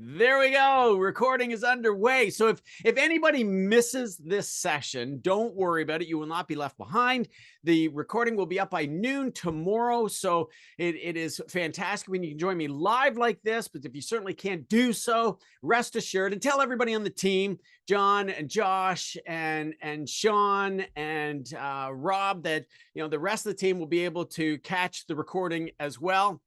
There we go. Recording is underway. So if anybody misses this session, don't worry about it. You will not be left behind. The recording will be up by noon tomorrow. So it is fantastic when you can join me live like this. But if you certainly can't do so, rest assured and tell everybody on the team, John and Josh and Sean and Rob, that the rest of the team will be able to catch the recording as well.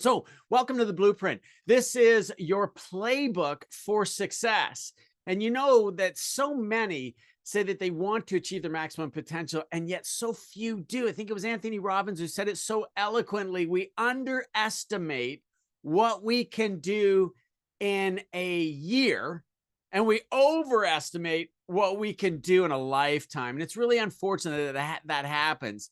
So welcome to the Blueprint. This is your playbook for success. And you know that so many say that they want to achieve their maximum potential, and yet so few do. I think it was Anthony Robbins who said it so eloquently. We underestimate what we can do in a year, and we overestimate what we can do in a lifetime. And it's really unfortunate that that happens.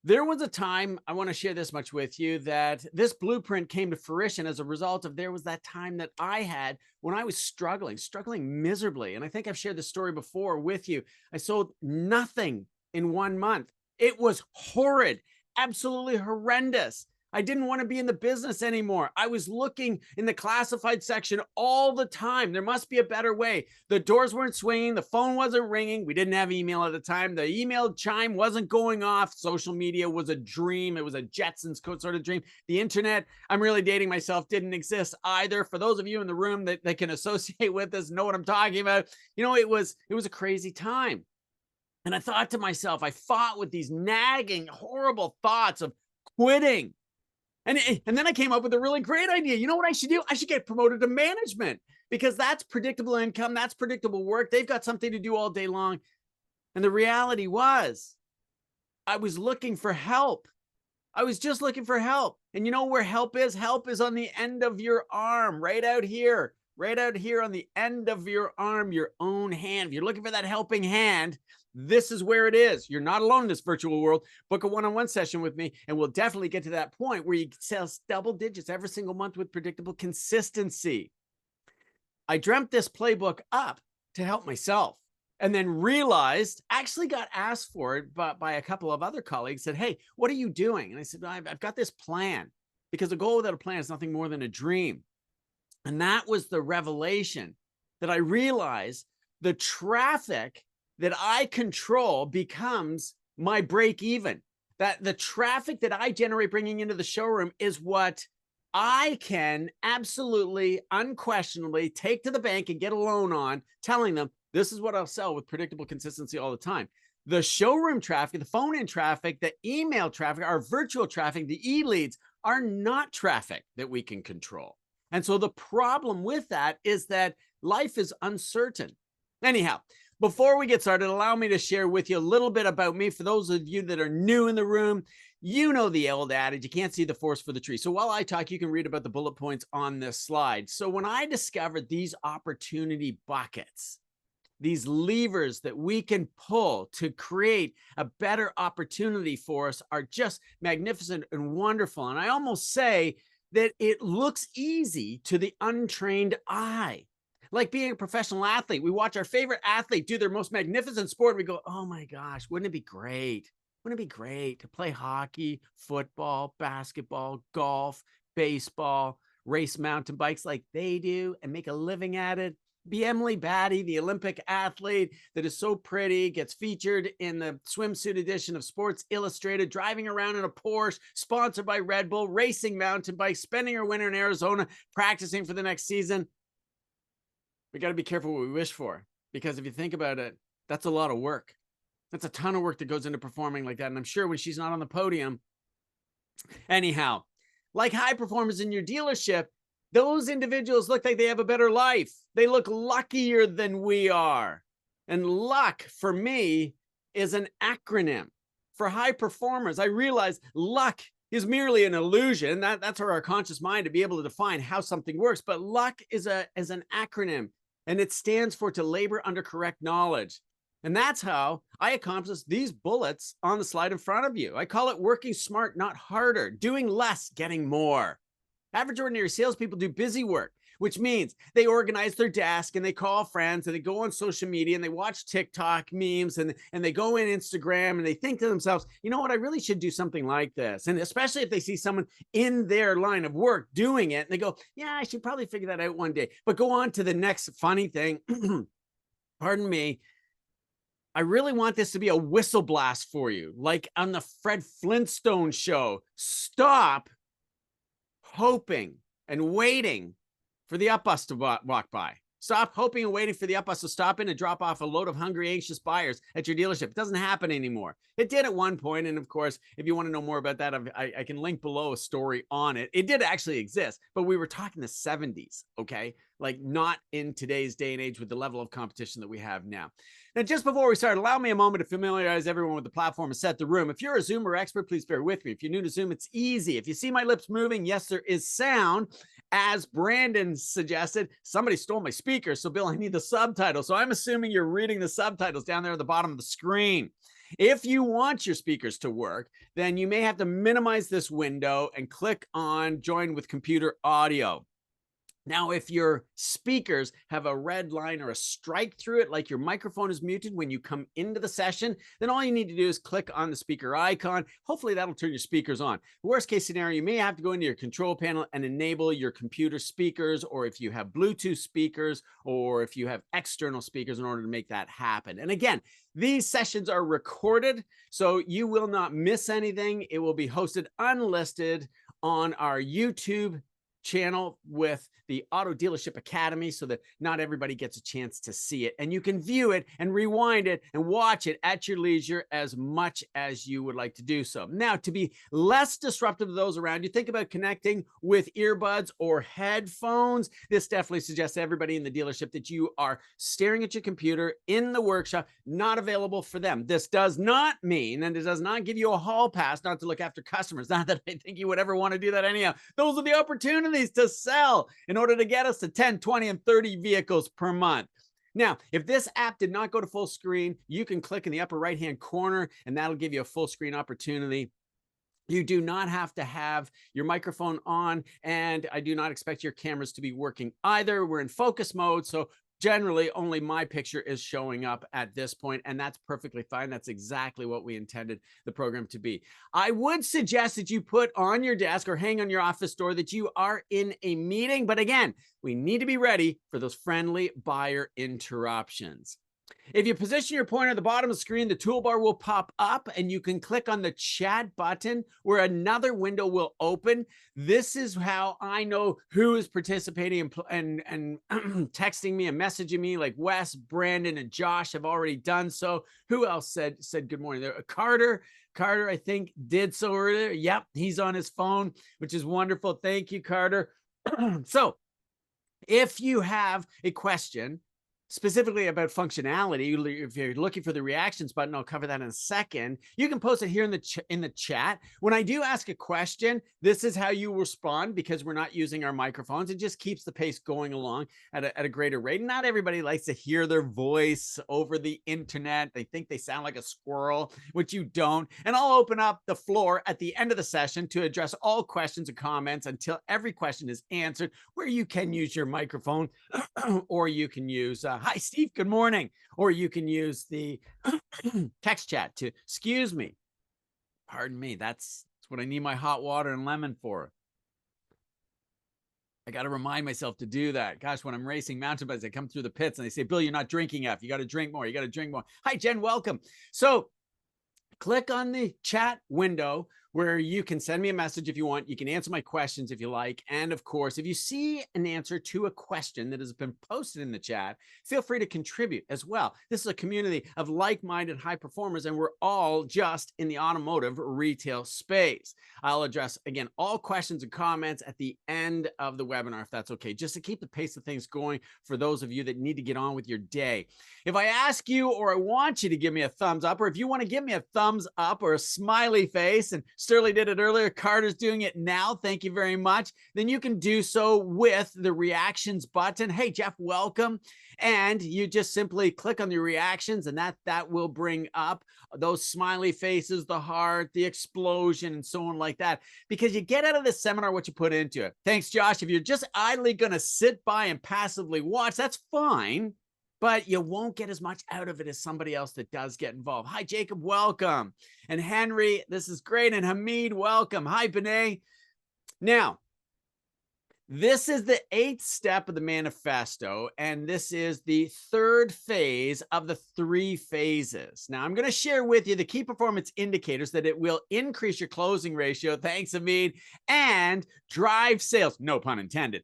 There was a time, I want to share this much with you, that this blueprint came to fruition as a result of there was that time that I had when I was struggling miserably. And I think I've shared this story before with you. I sold nothing in 1 month. It was horrid, absolutely horrendous. I didn't want to be in the business anymore. I was looking in the classified section all the time. There must be a better way. The doors weren't swinging. The phone wasn't ringing. We didn't have email at the time. The email chime wasn't going off. Social media was a dream. It was a Jetsons sort of dream. The internet, I'm really dating myself, didn't exist either. For those of you in the room that can associate with this, know what I'm talking about. It was a crazy time. And I thought to myself, I fought with these nagging, horrible thoughts of quitting. And then I came up with a really great idea. You know what I should do? I should get promoted to management, because that's predictable income. That's predictable work. They've got something to do all day long. And the reality was I was looking for help. I was just looking for help. And you know where help is? Help is on the end of your arm, right out here on the end of your arm, your own hand. If you're looking for that helping hand, this is where it is. You're not alone in this virtual world. Book a one-on-one session with me, and we'll definitely get to that point where you sell double digits every single month with predictable consistency. I dreamt this playbook up to help myself, and then realized, actually got asked for it by a couple of other colleagues, said, "Hey, what are you doing?" And I said, I've got this plan, because a goal without a plan is nothing more than a dream. And that was the revelation, that I realized the traffic that I control becomes my break even. That the traffic that I generate bringing into the showroom is what I can absolutely, unquestionably take to the bank and get a loan on, telling them this is what I'll sell with predictable consistency all the time. The showroom traffic, the phone-in traffic, the email traffic, our virtual traffic, the e-leads are not traffic that we can control. And so the problem with that is that life is uncertain. Anyhow, before we get started, allow me to share with you a little bit about me. For those of you that are new in the room, you know the old adage, you can't see the forest for the tree. So while I talk, you can read about the bullet points on this slide. So when I discovered these opportunity buckets, these levers that we can pull to create a better opportunity for us, are just magnificent and wonderful. And I almost say that it looks easy to the untrained eye. Like being a professional athlete, we watch our favorite athlete do their most magnificent sport. We go, oh my gosh, wouldn't it be great? Wouldn't it be great to play hockey, football, basketball, golf, baseball, race mountain bikes like they do and make a living at it? Be Emily Batty, the Olympic athlete that is so pretty, gets featured in the swimsuit edition of Sports Illustrated, driving around in a Porsche, sponsored by Red Bull, racing mountain bikes, spending her winter in Arizona, practicing for the next season. We got to be careful what we wish for, because if you think about it, that's a lot of work. That's a ton of work that goes into performing like that. And I'm sure when she's not on the podium. Anyhow, like high performers in your dealership, those individuals look like they have a better life. They look luckier than we are. And luck, for me, is an acronym. For high performers, I realize luck is merely an illusion. That's for our conscious mind to be able to define how something works. But luck is an acronym, and it stands for to labor under correct knowledge. And that's how I accomplish these bullets on the slide in front of you. I call it working smart, not harder, doing less, getting more. Average ordinary salespeople do busy work. which means they organize their desk and they call friends and they go on social media and they watch TikTok memes and they go in Instagram and they think to themselves, you know what, I really should do something like this. And especially if they see someone in their line of work doing it and they go, yeah, I should probably figure that out one day. But go on to the next funny thing. Pardon me. I really want this to be a whistle blast for you, like on the Fred Flintstone show. Stop hoping and waiting for the up bus to walk by. Stop hoping and waiting for the up bus to stop in and drop off a load of hungry, anxious buyers at your dealership. It doesn't happen anymore. It did at one point, and of course, if you want to know more about that, I can link below a story on it. It did actually exist, but we were talking the 70s, okay? Like not in today's day and age with the level of competition that we have now. Now, just before we start, allow me a moment to familiarize everyone with the platform and set the room. If you're a Zoomer expert, please bear with me. If you're new to Zoom, it's easy. If you see my lips moving, yes, there is sound. As Brandon suggested, somebody stole my speaker. So, Bill, I need the subtitles. So I'm assuming you're reading the subtitles down there at the bottom of the screen. If you want your speakers to work, then you may have to minimize this window and click on Join with Computer Audio. Now, if your speakers have a red line or a strike through it, like your microphone is muted when you come into the session, then all you need to do is click on the speaker icon. Hopefully that'll turn your speakers on. Worst case scenario, you may have to go into your control panel and enable your computer speakers, or if you have Bluetooth speakers, or if you have external speakers in order to make that happen. And again, these sessions are recorded, so you will not miss anything. It will be hosted unlisted on our YouTube channel with the Auto Dealership Academy so that not everybody gets a chance to see it. And you can view it and rewind it and watch it at your leisure as much as you would like to do so. Now, to be less disruptive to those around you, think about connecting with earbuds or headphones. This definitely suggests to everybody in the dealership that you are staring at your computer in the workshop, not available for them. This does not mean, and it does not give you a hall pass not to look after customers. Not that I think you would ever want to do that anyhow. Those are the opportunities to sell in order to get us to 10, 20, and 30 vehicles per month. Now, if this app did not go to full screen, you can click in the upper right-hand corner, and that'll give you a full screen opportunity. You do not have to have your microphone on, and I do not expect your cameras to be working either. We're in focus mode, so generally only my picture is showing up at this point, and that's perfectly fine. That's exactly what we intended the program to be. I would suggest that you put on your desk or hang on your office door that you are in a meeting, but again, we need to be ready for those friendly buyer interruptions. If you position your pointer at the bottom of the screen, the toolbar will pop up and you can click on the chat button where another window will open. This is how I know who is participating and texting me and messaging me, like Wes, Brandon, and Josh have already done so. Who else said good morning there? Carter, I think, did so earlier. Yep, he's on his phone, which is wonderful. Thank you, Carter. If you have a question specifically about functionality, if you're looking for the reactions button, I'll cover that in a second. You can post it here in the chat. When I do ask a question, this is how you respond because we're not using our microphones. It just keeps the pace going along at a greater rate. Not everybody likes to hear their voice over the internet. They think they sound like a squirrel, which you don't. And I'll open up the floor at the end of the session to address all questions and comments until every question is answered, where you can use your microphone or you can use hi, Steve, good morning. Or you can use the text chat to, excuse me, pardon me, that's what I need my hot water and lemon for. I got to remind myself to do that. Gosh, when I'm racing mountain bikes, I come through the pits and they say, Bill, you're not drinking enough. You got to drink more. You got to drink more. Hi, Jen, welcome. So click on the chat window where you can send me a message if you want. You can answer my questions if you like. And of course, if you see an answer to a question that has been posted in the chat, feel free to contribute as well. This is a community of like-minded high performers, and we're all just in the automotive retail space. I'll address, again, all questions and comments at the end of the webinar, if that's okay, just to keep the pace of things going for those of you that need to get on with your day. If I ask you or I want you to give me a thumbs up, or if you want to give me a thumbs up or a smiley face and Sterling did it earlier. Carter's doing it now. Thank you very much. Then you can do so with the reactions button. Hey, Jeff, welcome. And you just simply click on the reactions, and that will bring up those smiley faces, the heart, the explosion, and so on like that, because you get out of this seminar what you put into it. Thanks, Josh. If you're just idly going to sit by and passively watch, that's fine, but you won't get as much out of it as somebody else that does get involved. Hi, Jacob, welcome. And Henry, this is great. And Hamid, welcome. Hi, Benet. Now, this is the 8th step of the manifesto, and this is the 3rd phase of the 3 phases. Now, I'm going to share with you the key performance indicators that it will increase your closing ratio, thanks, Hamid, and drive sales, no pun intended,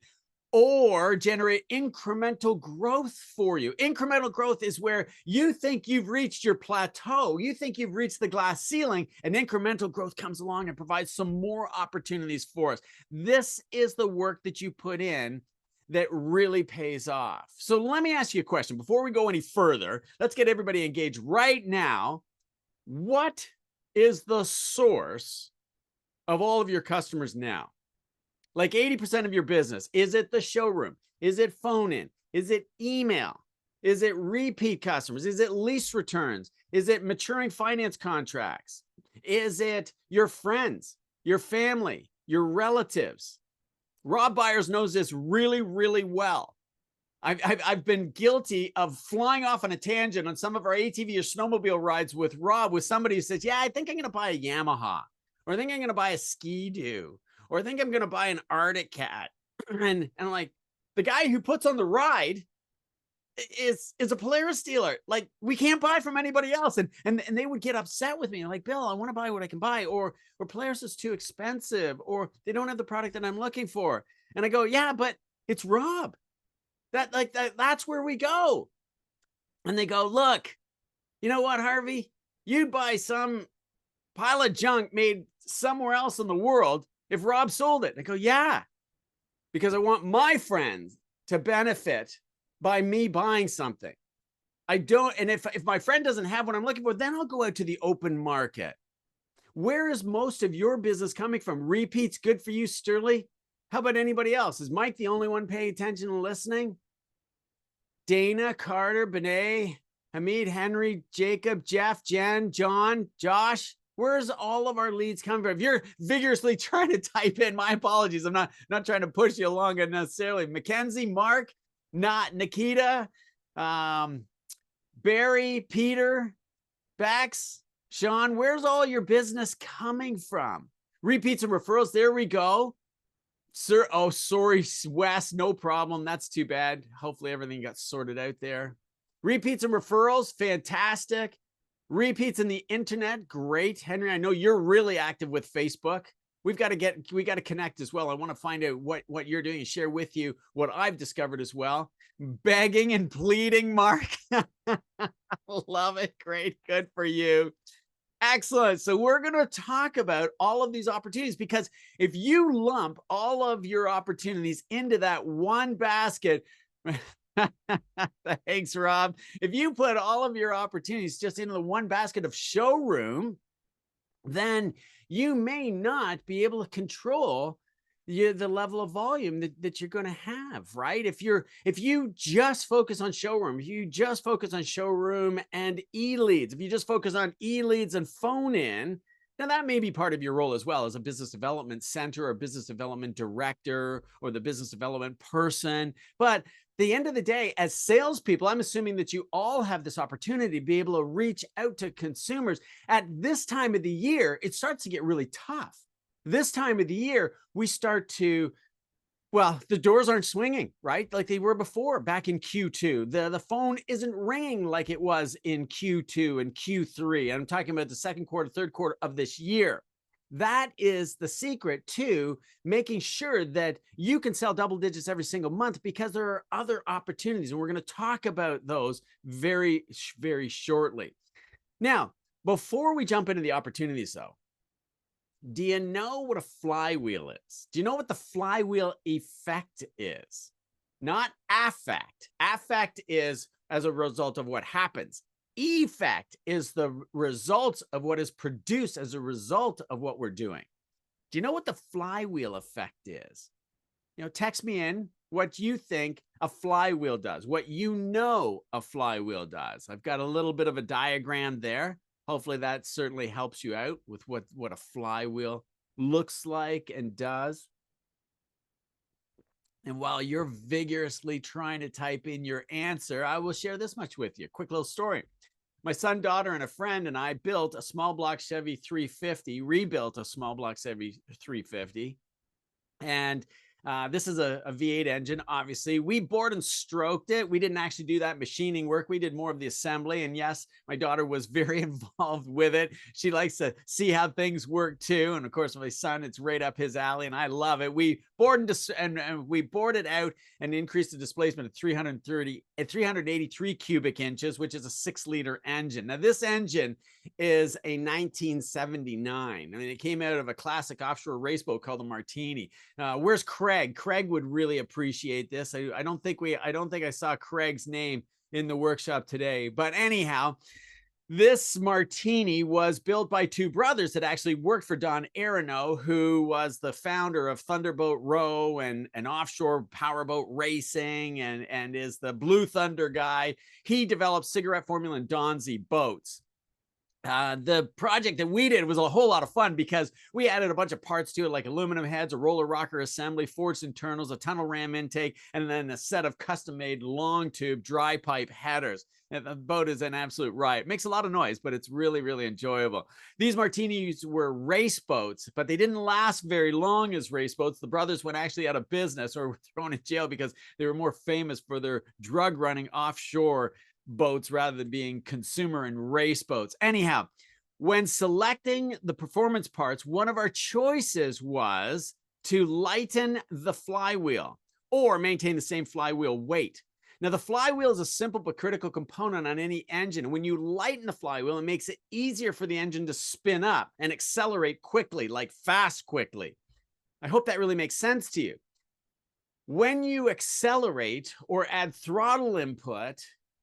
or generate incremental growth for you. Incremental growth is where you think you've reached your plateau. You think you've reached the glass ceiling, and incremental growth comes along and provides some more opportunities for us. This is the work that you put in that really pays off. So let me ask you a question. Before we go any further, let's get everybody engaged right now. What is the source of all of your customers now? Like 80% of your business. Is it the showroom? Is it phone in? Is it email? Is it repeat customers? Is it lease returns? Is it maturing finance contracts? Is it your friends, your family, your relatives? Rob Byers knows this really, really well. I've been guilty of flying off on a tangent on some of our ATV or snowmobile rides with Rob, with somebody who says, yeah, I think I'm going to buy a Yamaha, or I think I'm going to buy a Ski-Doo, or I think I'm going to buy an Arctic Cat. And like, the guy who puts on the ride is a Polaris dealer. Like, we can't buy from anybody else. And they would get upset with me. Like, Bill, I want to buy what I can buy, or Polaris is too expensive, or they don't have the product that I'm looking for. And I go, yeah, but it's Rob. That's where we go. And they go, look, you know what, Harvey? You'd buy some pile of junk made somewhere else in the world if Rob sold it. I go, yeah, because I want my friends to benefit by me buying something. I don't, and if my friend doesn't have what I'm looking for, then I'll go out to the open market. Where is most of your business coming from? Repeats, good for you, Sterling. How about anybody else? Is Mike the only one paying attention and listening? Dana, Carter, Benet, Hamid, Henry, Jacob, Jeff, Jen, John, Josh. Where's all of our leads coming from? If you're vigorously trying to type in, my apologies. I'm not trying to push you along necessarily. Mackenzie, Mark, not Nikita, Barry, Peter, Bax, Sean, where's all your business coming from? Repeats and referrals. There we go. Sir, oh, sorry, Wes, no problem. That's too bad. Hopefully everything got sorted out there. Repeats and referrals, fantastic. Repeats in the internet, great. Henry, I know you're really active with Facebook. We got to connect as well. I want to find out what you're doing and share with you what I've discovered as well. Begging and pleading, Mark. Love it. Great. Good for you. Excellent. So we're going to talk about all of these opportunities, because if you lump all of your opportunities into that one basket, thanks, Rob. If you put all of your opportunities just into the one basket of showroom, then you may not be able to control the level of volume that you're going to have, right? If you just focus on showroom, if you just focus on showroom and e-leads, if you just focus on e-leads and phone in, now that may be part of your role as well as a business development center or business development director or the business development person. But the end of the day, as salespeople, I'm assuming that you all have this opportunity to be able to reach out to consumers. At this time of the year, it starts to get really tough. This time of the year, we start to, well, the doors aren't swinging, right? Like they were before back in Q2. The phone isn't ringing like it was in Q2 and Q3. I'm talking about the second quarter, third quarter of this year. That is the secret to making sure that you can sell double digits every single month, because there are other opportunities. And we're going to talk about those very, very shortly. Now, before we jump into the opportunities though, do you know what a flywheel is? Do you know what the flywheel effect is? Not affect. Affect is as a result of what happens. effect is the results of what is produced as a result of what we're doing. Do you know what the flywheel effect is? Text me in what you think a flywheel does, what you know a flywheel does. I've got a little bit of a diagram there. Hopefully that certainly helps you out with what a flywheel looks like and does. And while you're vigorously trying to type in your answer, I will share this much with you. Quick little story. My son, daughter, and a friend and I built a small block Chevy 350, rebuilt a small block Chevy 350. And this is a V8 engine, obviously. We bored and stroked it. We didn't actually do that machining work. We did more of the assembly. And yes, my daughter was very involved with it. She likes to see how things work too. And of course, my son, it's right up his alley, and I love it. We bored and we bored it out and increased the displacement of 383 cubic inches, which is a 6-liter engine. Now, this engine is a 1979. I mean, it came out of a classic offshore race boat called the Martini. Where's Craig? Craig would really appreciate this. I don't think I saw Craig's name in the workshop today. But anyhow, this Martini was built by two brothers that actually worked for Don Aronow, who was the founder of Thunderboat Row and offshore powerboat racing and is the Blue Thunder guy. He developed cigarette formula and Donzi boats. The project that we did was a whole lot of fun because we added a bunch of parts to it, like aluminum heads, a roller rocker assembly, forged internals, a tunnel ram intake, and then a set of custom-made long tube dry pipe headers. And the boat is an absolute riot. It makes a lot of noise, but it's really, really enjoyable. These Martinis were race boats, but they didn't last very long as race boats. The brothers went actually out of business or were thrown in jail because they were more famous for their drug running offshore boats rather than being consumer and race boats. Anyhow, when selecting the performance parts, one of our choices was to lighten the flywheel or maintain the same flywheel weight. Now, the flywheel is a simple but critical component on any engine. When you lighten the flywheel, it makes it easier for the engine to spin up and accelerate quickly, like fast quickly. I hope that really makes sense to you. When you accelerate or add throttle input,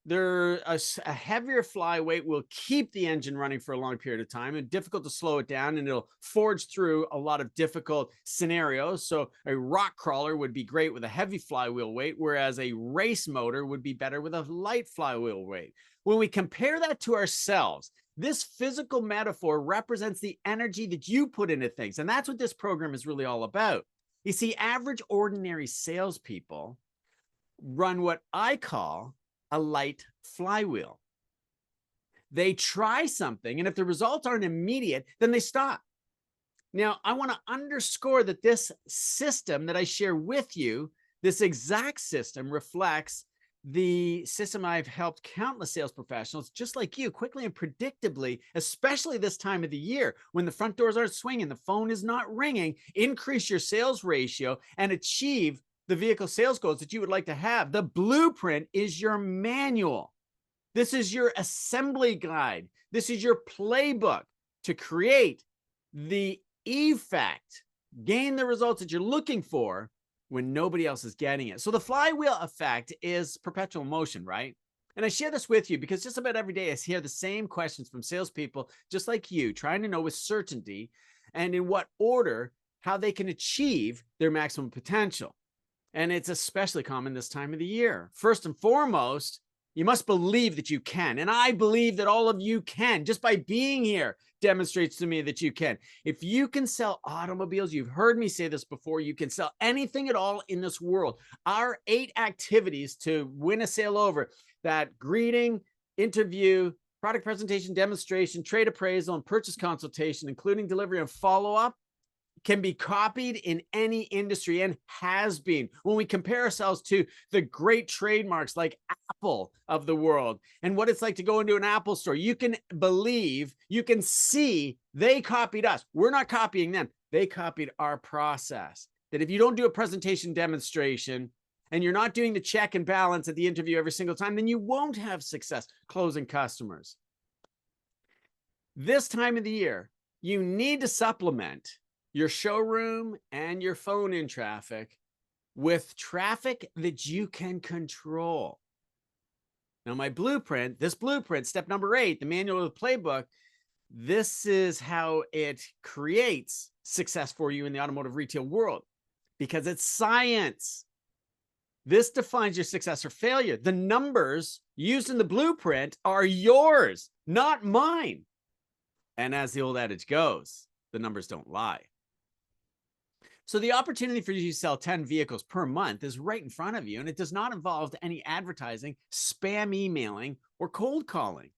a heavier flyweight will keep the engine running for a long period of time and difficult to slow it down, and it'll forge through a lot of difficult scenarios. So a rock crawler would be great with a heavy flywheel weight, whereas a race motor would be better with a light flywheel weight. When we compare that to ourselves, this physical metaphor represents the energy that you put into things. And that's what this program is really all about. You see, average, ordinary salespeople run what I call a light flywheel. They try something, and if the results aren't immediate, then they stop. Now, I want to underscore that this system that I share with you, this exact system reflects the system I've helped countless sales professionals just like you quickly and predictably, especially this time of the year when the front doors aren't swinging, the phone is not ringing, increase your sales ratio and achieve the vehicle sales goals that you would like to have. The blueprint is your manual. This is your assembly guide. This is your playbook to create the effect, gain the results that you're looking for when nobody else is getting it. So the flywheel effect is perpetual motion, right? And I share this with you because just about every day I hear the same questions from salespeople just like you, trying to know with certainty and in what order how they can achieve their maximum potential. And it's especially common this time of the year. First and foremost, you must believe that you can. And I believe that all of you can. Just by being here demonstrates to me that you can. If you can sell automobiles, you've heard me say this before, you can sell anything at all in this world. Our 8 activities to win a sale over, that greeting, interview, product presentation, demonstration, trade appraisal, and purchase consultation, including delivery and follow-up, can be copied in any industry and has been. When we compare ourselves to the great trademarks like Apple of the world and what it's like to go into an Apple store, you can believe, you can see they copied us. We're not copying them. They copied our process. That if you don't do a presentation demonstration and you're not doing the check and balance at the interview every single time, then you won't have success closing customers. This time of the year, you need to supplement your showroom and your phone-in traffic with traffic that you can control. Now, my blueprint, this blueprint, step number 8, the manual of the playbook, this is how it creates success for you in the automotive retail world because it's science. This defines your success or failure. The numbers used in the blueprint are yours, not mine. And as the old adage goes, the numbers don't lie. So the opportunity for you to sell 10 vehicles per month is right in front of you, and it does not involve any advertising, spam emailing, or cold calling.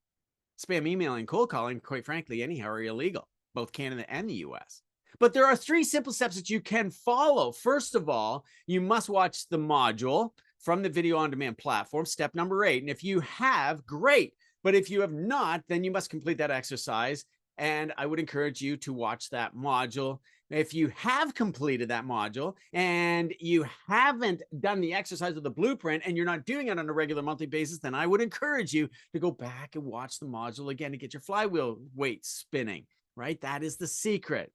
Spam emailing and cold calling, quite frankly, anyhow, are illegal, both Canada and the US. But there are 3 simple steps that you can follow. First of all, you must watch the module from the video on demand platform, step number 8. And if you have, great. But if you have not, then you must complete that exercise. And I would encourage you to watch that module. If you have completed that module and you haven't done the exercise of the blueprint and you're not doing it on a regular monthly basis, then I would encourage you to go back and watch the module again to get your flywheel weight spinning, right? That is the secret.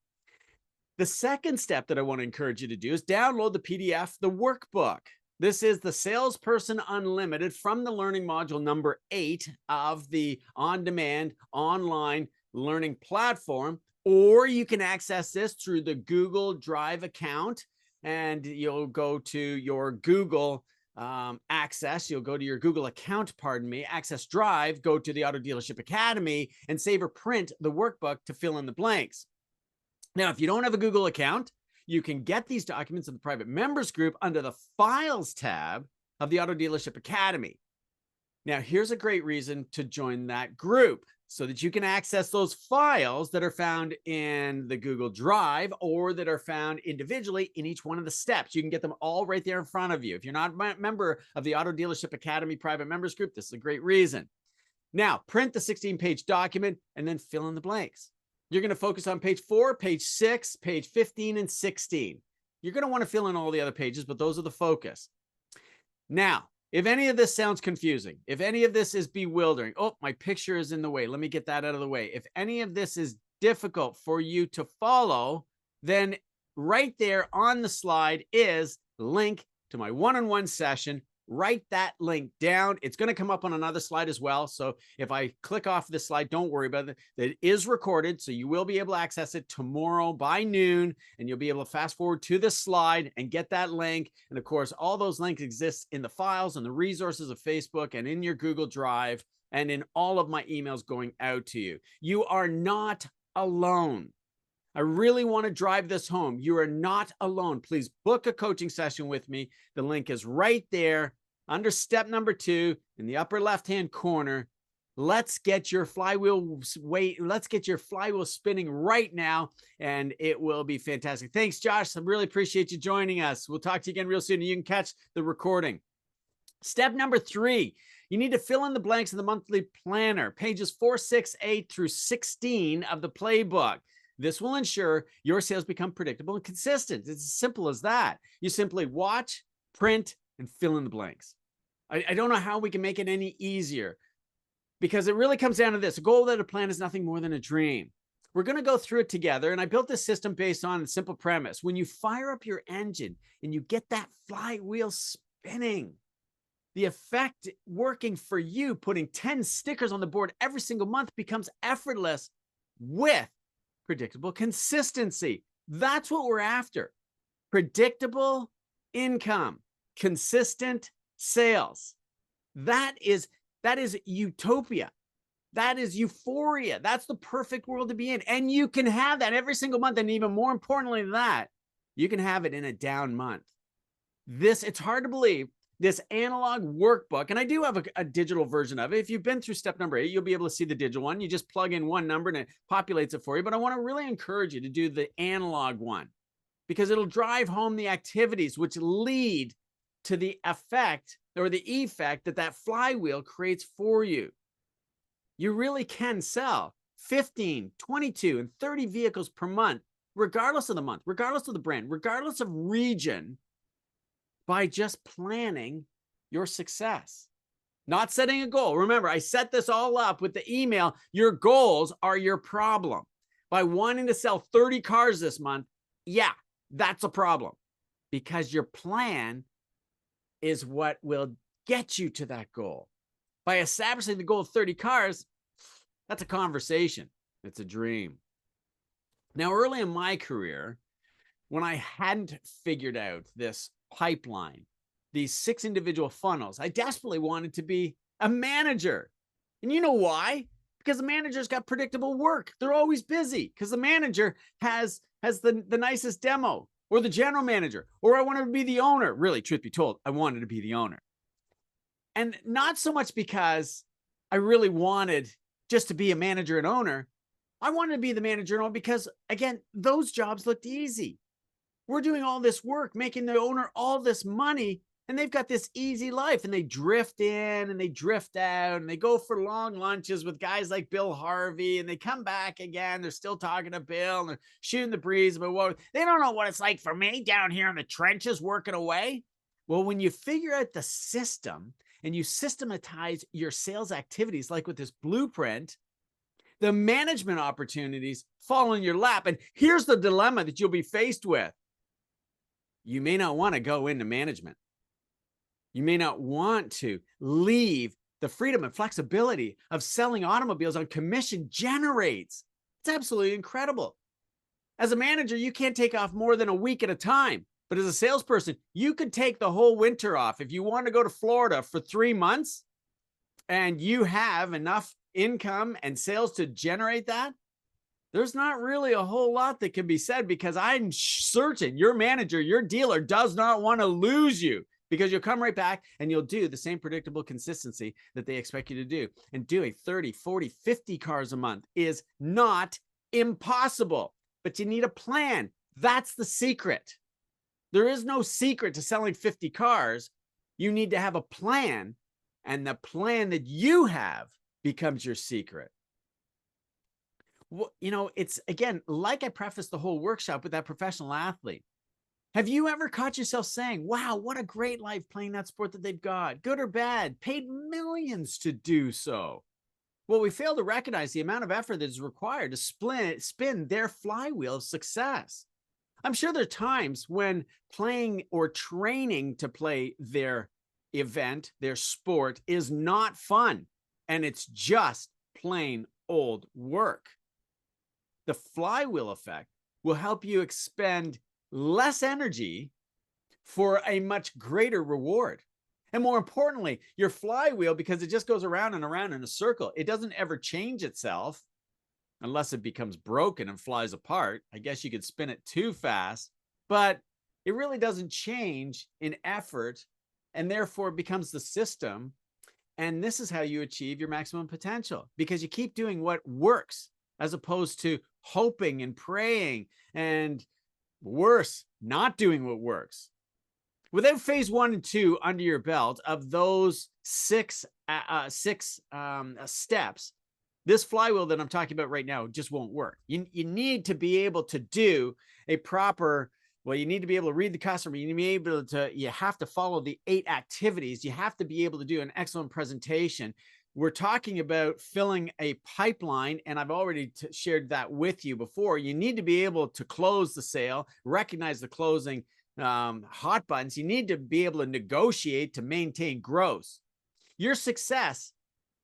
The second step that I want to encourage you to do is download the PDF, the workbook. This is the Salesperson Unlimited from the learning module number 8 of the on-demand online learning platform. Or you can access this through the Google Drive account, and you'll go to your Google access. You'll go to your Google account, pardon me, access Drive, go to the Auto Dealership Academy, and save or print the workbook to fill in the blanks. Now, if you don't have a Google account, you can get these documents in the private members group under the Files tab of the Auto Dealership Academy. Now, here's a great reason to join that group so that you can access those files that are found in the Google Drive or that are found individually in each one of the steps. You can get them all right there in front of you. If you're not a member of the Auto Dealership Academy private members group, this is a great reason. Now, print the 16-page document and then fill in the blanks. You're going to focus on page 4, page 6, page 15, and 16. You're going to want to fill in all the other pages, but those are the focus. Now, if any of this sounds confusing, if any of this is bewildering, oh, my picture is in the way. Let me get that out of the way. If any of this is difficult for you to follow, then right there on the slide is link to my one-on-one session. Write that link down. It's going to come up on another slide as well. So if I click off this slide, don't worry about it. It is recorded, so you will be able to access it tomorrow by noon, and you'll be able to fast forward to this slide and get that link. And of course, all those links exist in the files and the resources of Facebook and in your Google Drive and in all of my emails going out to you. You are not alone. I really want to drive this home. You are not alone. Please book a coaching session with me. The link is right there under step number 2 in the upper left-hand corner. Let's get your flywheel spinning right now, and it will be fantastic. Thanks, Josh. I really appreciate you joining us. We'll talk to you again real soon, and you can catch the recording. Step number 3, you need to fill in the blanks in the monthly planner, pages 4, 6, 8 through 16 of the playbook. This will ensure your sales become predictable and consistent. It's as simple as that. You simply watch, print, and fill in the blanks. I don't know how we can make it any easier because it really comes down to this. A goal without a plan is nothing more than a dream. We're going to go through it together, and I built this system based on a simple premise. When you fire up your engine and you get that flywheel spinning, the effect working for you, putting 10 stickers on the board every single month becomes effortless with predictable consistency. That's what we're after. Predictable income, consistent sales. That is utopia. That is euphoria. That's the perfect world to be in. And you can have that every single month. And even more importantly than that, you can have it in a down month. It's hard to believe. This analog workbook, and I do have a digital version of it. If you've been through step number 8, you'll be able to see the digital one. You just plug in one number and it populates it for you. But I want to really encourage you to do the analog one because it'll drive home the activities which lead to the effect or the effect that flywheel creates for you. You really can sell 15, 22, and 30 vehicles per month, regardless of the month, regardless of the brand, regardless of region, by just planning your success, not setting a goal. Remember, I set this all up with the email. Your goals are your problem. By wanting to sell 30 cars this month, yeah, that's a problem because your plan is what will get you to that goal. by establishing the goal of 30 cars, that's a conversation. It's a dream. Now, early in my career, when I hadn't figured out this pipeline, these 6 individual funnels, I desperately wanted to be a manager. And you know why? Because the manager's got predictable work. They're always busy because the manager has the nicest demo, or the general manager, or I wanted to be the owner. Really, truth be told, I wanted to be the owner. And not so much because I really wanted just to be a manager and owner. I wanted to be the manager and owner because, again, those jobs looked easy. We're doing all this work, making the owner all this money, and they've got this easy life, and they drift in and they drift out, and they go for long lunches with guys like Bill Harvey, and they come back again. They're still talking to Bill, and they're shooting the breeze about what they don't know what it's like for me down here in the trenches working away. Well, when you figure out the system and you systematize your sales activities, like with this blueprint, the management opportunities fall in your lap. And here's the dilemma that you'll be faced with. You may not want to go into management. You may not want to leave the freedom and flexibility of selling automobiles on commission generates. It's absolutely incredible. As a manager, you can't take off more than a week at a time. But as a salesperson, you could take the whole winter off. If you want to go to Florida for 3 months and you have enough income and sales to generate that, there's not really a whole lot that can be said, because I'm certain your manager, your dealer does not want to lose you, because you'll come right back and you'll do the same predictable consistency that they expect you to do. And doing 30, 40, 50 cars a month is not impossible, but you need a plan. That's the secret. There is no secret to selling 50 cars. You need to have a plan, and the plan that you have becomes your secret. Well, you know, it's, again, like I prefaced the whole workshop with that professional athlete. Have you ever caught yourself saying, wow, what a great life playing that sport that they've got, good or bad, paid millions to do so? Well, we fail to recognize the amount of effort that is required to spin their flywheel of success. I'm sure there are times when playing or training to play their event, their sport, is not fun, and it's just plain old work. The flywheel effect will help you expend less energy for a much greater reward. And more importantly, your flywheel, because it just goes around and around in a circle, it doesn't ever change itself unless it becomes broken and flies apart. I guess you could spin it too fast, but it really doesn't change in effort, and therefore it becomes the system. And this is how you achieve your maximum potential, because you keep doing what works as opposed to hoping and praying, and worse, not doing what works. Without phase 1 and 2 under your belt of those six steps, this flywheel that I'm talking about right now just won't work. You need to be able to do a proper, well, you need to be able to read the customer. You need to be able to, you have to follow the 8 activities. You have to be able to do an excellent presentation. We're talking about filling a pipeline, and I've already shared that with you before. You need to be able to close the sale, recognize the closing hot buttons. You need to be able to negotiate to maintain growth. Your success,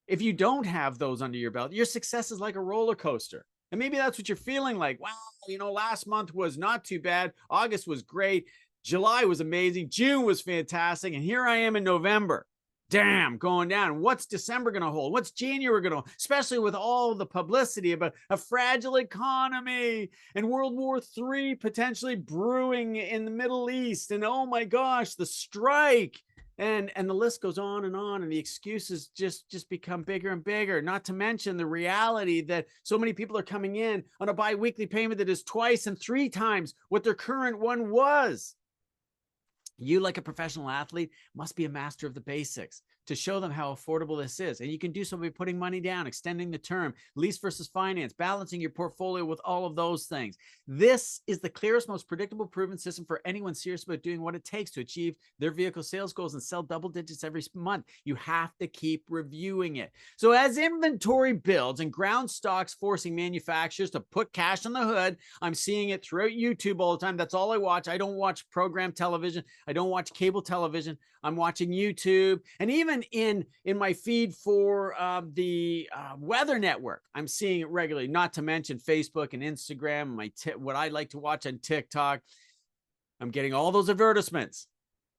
if you don't have those under your belt, your success is like a roller coaster. And maybe that's what you're feeling like. Wow, you know, last month was not too bad. August was great. July was amazing. June was fantastic. And here I am in November. Damn, going down. What's December going to hold? What's January going to hold? Especially with all the publicity about a fragile economy and World War III potentially brewing in the Middle East. And oh my gosh, the strike. And the list goes on, and the excuses just become bigger and bigger, not to mention the reality that so many people are coming in on a bi-weekly payment that is 2 and 3 times what their current one was. You, like a professional athlete, must be a master of the basics to show them how affordable this is. And you can do so by putting money down, extending the term, lease versus finance, balancing your portfolio with all of those things. This is the clearest, most predictable, proven system for anyone serious about doing what it takes to achieve their vehicle sales goals and sell double digits every month. You have to keep reviewing it. So as inventory builds and ground stocks forcing manufacturers to put cash on the hood, I'm seeing it throughout YouTube all the time. That's all I watch. I don't watch program television. I don't watch cable television. I'm watching YouTube. And even even in my feed for the Weather Network, I'm seeing it regularly, not to mention Facebook and Instagram, what I like to watch on TikTok. I'm getting all those advertisements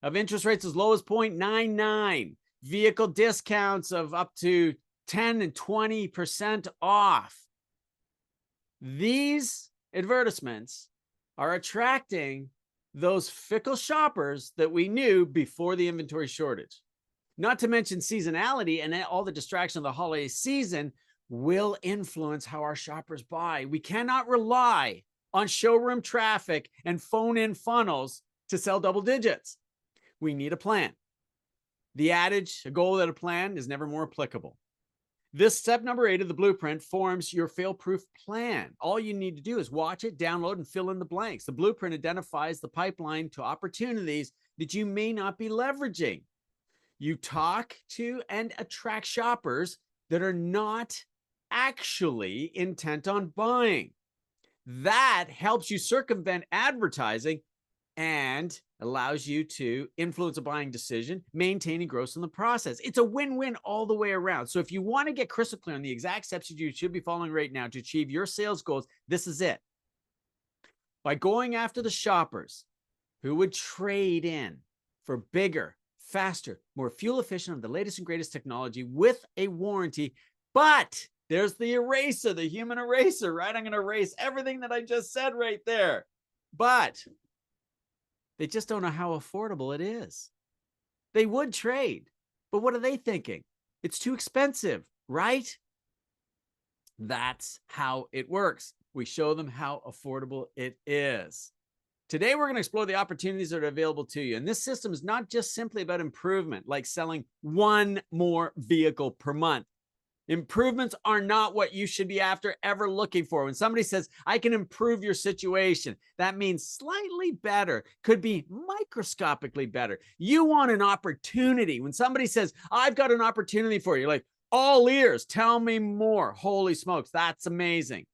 of interest rates as low as 0.99, vehicle discounts of up to 10 and 20% off. These advertisements are attracting those fickle shoppers that we knew before the inventory shortage. Not to mention seasonality and all the distraction of the holiday season will influence how our shoppers buy. We cannot rely on showroom traffic and phone-in funnels to sell double digits. We need a plan. The adage, a goal without a plan, is never more applicable. This step number 8 of the blueprint forms your fail-proof plan. All you need to do is watch it, download, and fill in the blanks. The blueprint identifies the pipeline to opportunities that you may not be leveraging. You talk to and attract shoppers that are not actually intent on buying. That helps you circumvent advertising and allows you to influence a buying decision, maintaining growth in the process. It's a win-win all the way around. So if you want to get crystal clear on the exact steps that you should be following right now to achieve your sales goals, this is it. By going after the shoppers who would trade in for bigger, faster, more fuel efficient of the latest and greatest technology with a warranty, but there's the eraser, the human eraser, right? I'm going to erase everything that I just said right there. But they just don't know how affordable it is. They would trade, but what are they thinking? It's too expensive, right? That's how it works. We show them how affordable it is. Today, we're going to explore the opportunities that are available to you. And this system is not just simply about improvement, like selling one more vehicle per month. Improvements are not what you should be after ever looking for. When somebody says, I can improve your situation, that means slightly better, could be microscopically better. You want an opportunity. When somebody says, I've got an opportunity for you, like, all ears, tell me more. Holy smokes, that's amazing.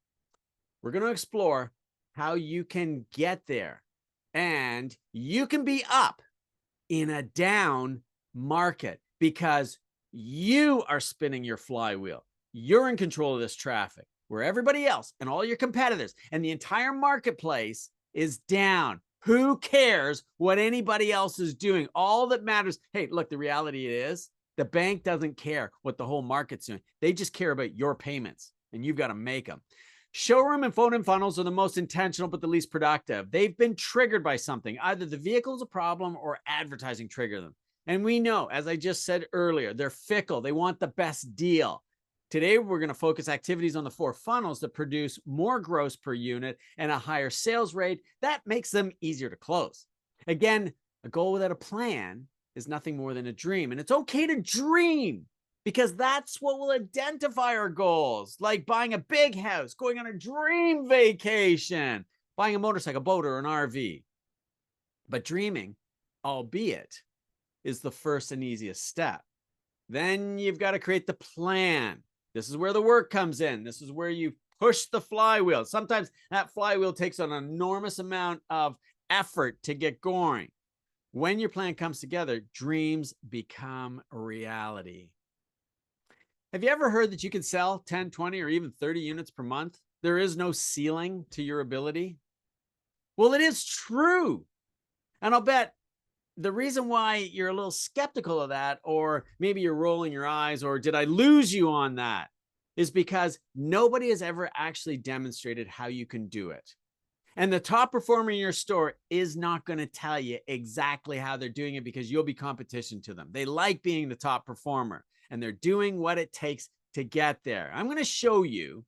We're going to explore how you can get there. And you can be up in a down market because you are spinning your flywheel. You're in control of this traffic, where everybody else and all your competitors and the entire marketplace is down. Who cares what anybody else is doing? All that matters, hey, look, the reality is the bank doesn't care what the whole market's doing. They just care about your payments, and you've got to make them. Showroom and phone-in funnels are the most intentional but the least productive. They've been triggered by something. Either the vehicle is a problem or advertising triggered them. And we know, as I just said earlier, they're fickle. They want the best deal. Today, we're going to focus activities on the 4 funnels that produce more gross per unit and a higher sales rate. That makes them easier to close. Again, a goal without a plan is nothing more than a dream. And it's okay to dream, because that's what will identify our goals, like buying a big house, going on a dream vacation, buying a motorcycle, boat, or an RV. But dreaming, albeit, is the first and easiest step. Then you've got to create the plan. This is where the work comes in. This is where you push the flywheel. Sometimes that flywheel takes an enormous amount of effort to get going. When your plan comes together, dreams become reality. Have you ever heard that you can sell 10, 20, or even 30 units per month? There is no ceiling to your ability. Well, it is true. And I'll bet the reason why you're a little skeptical of that, or maybe you're rolling your eyes, or did I lose you on that, is because nobody has ever actually demonstrated how you can do it. And the top performer in your store is not going to tell you exactly how they're doing it, because you'll be competition to them. They like being the top performer, and they're doing what it takes to get there. I'm going to show you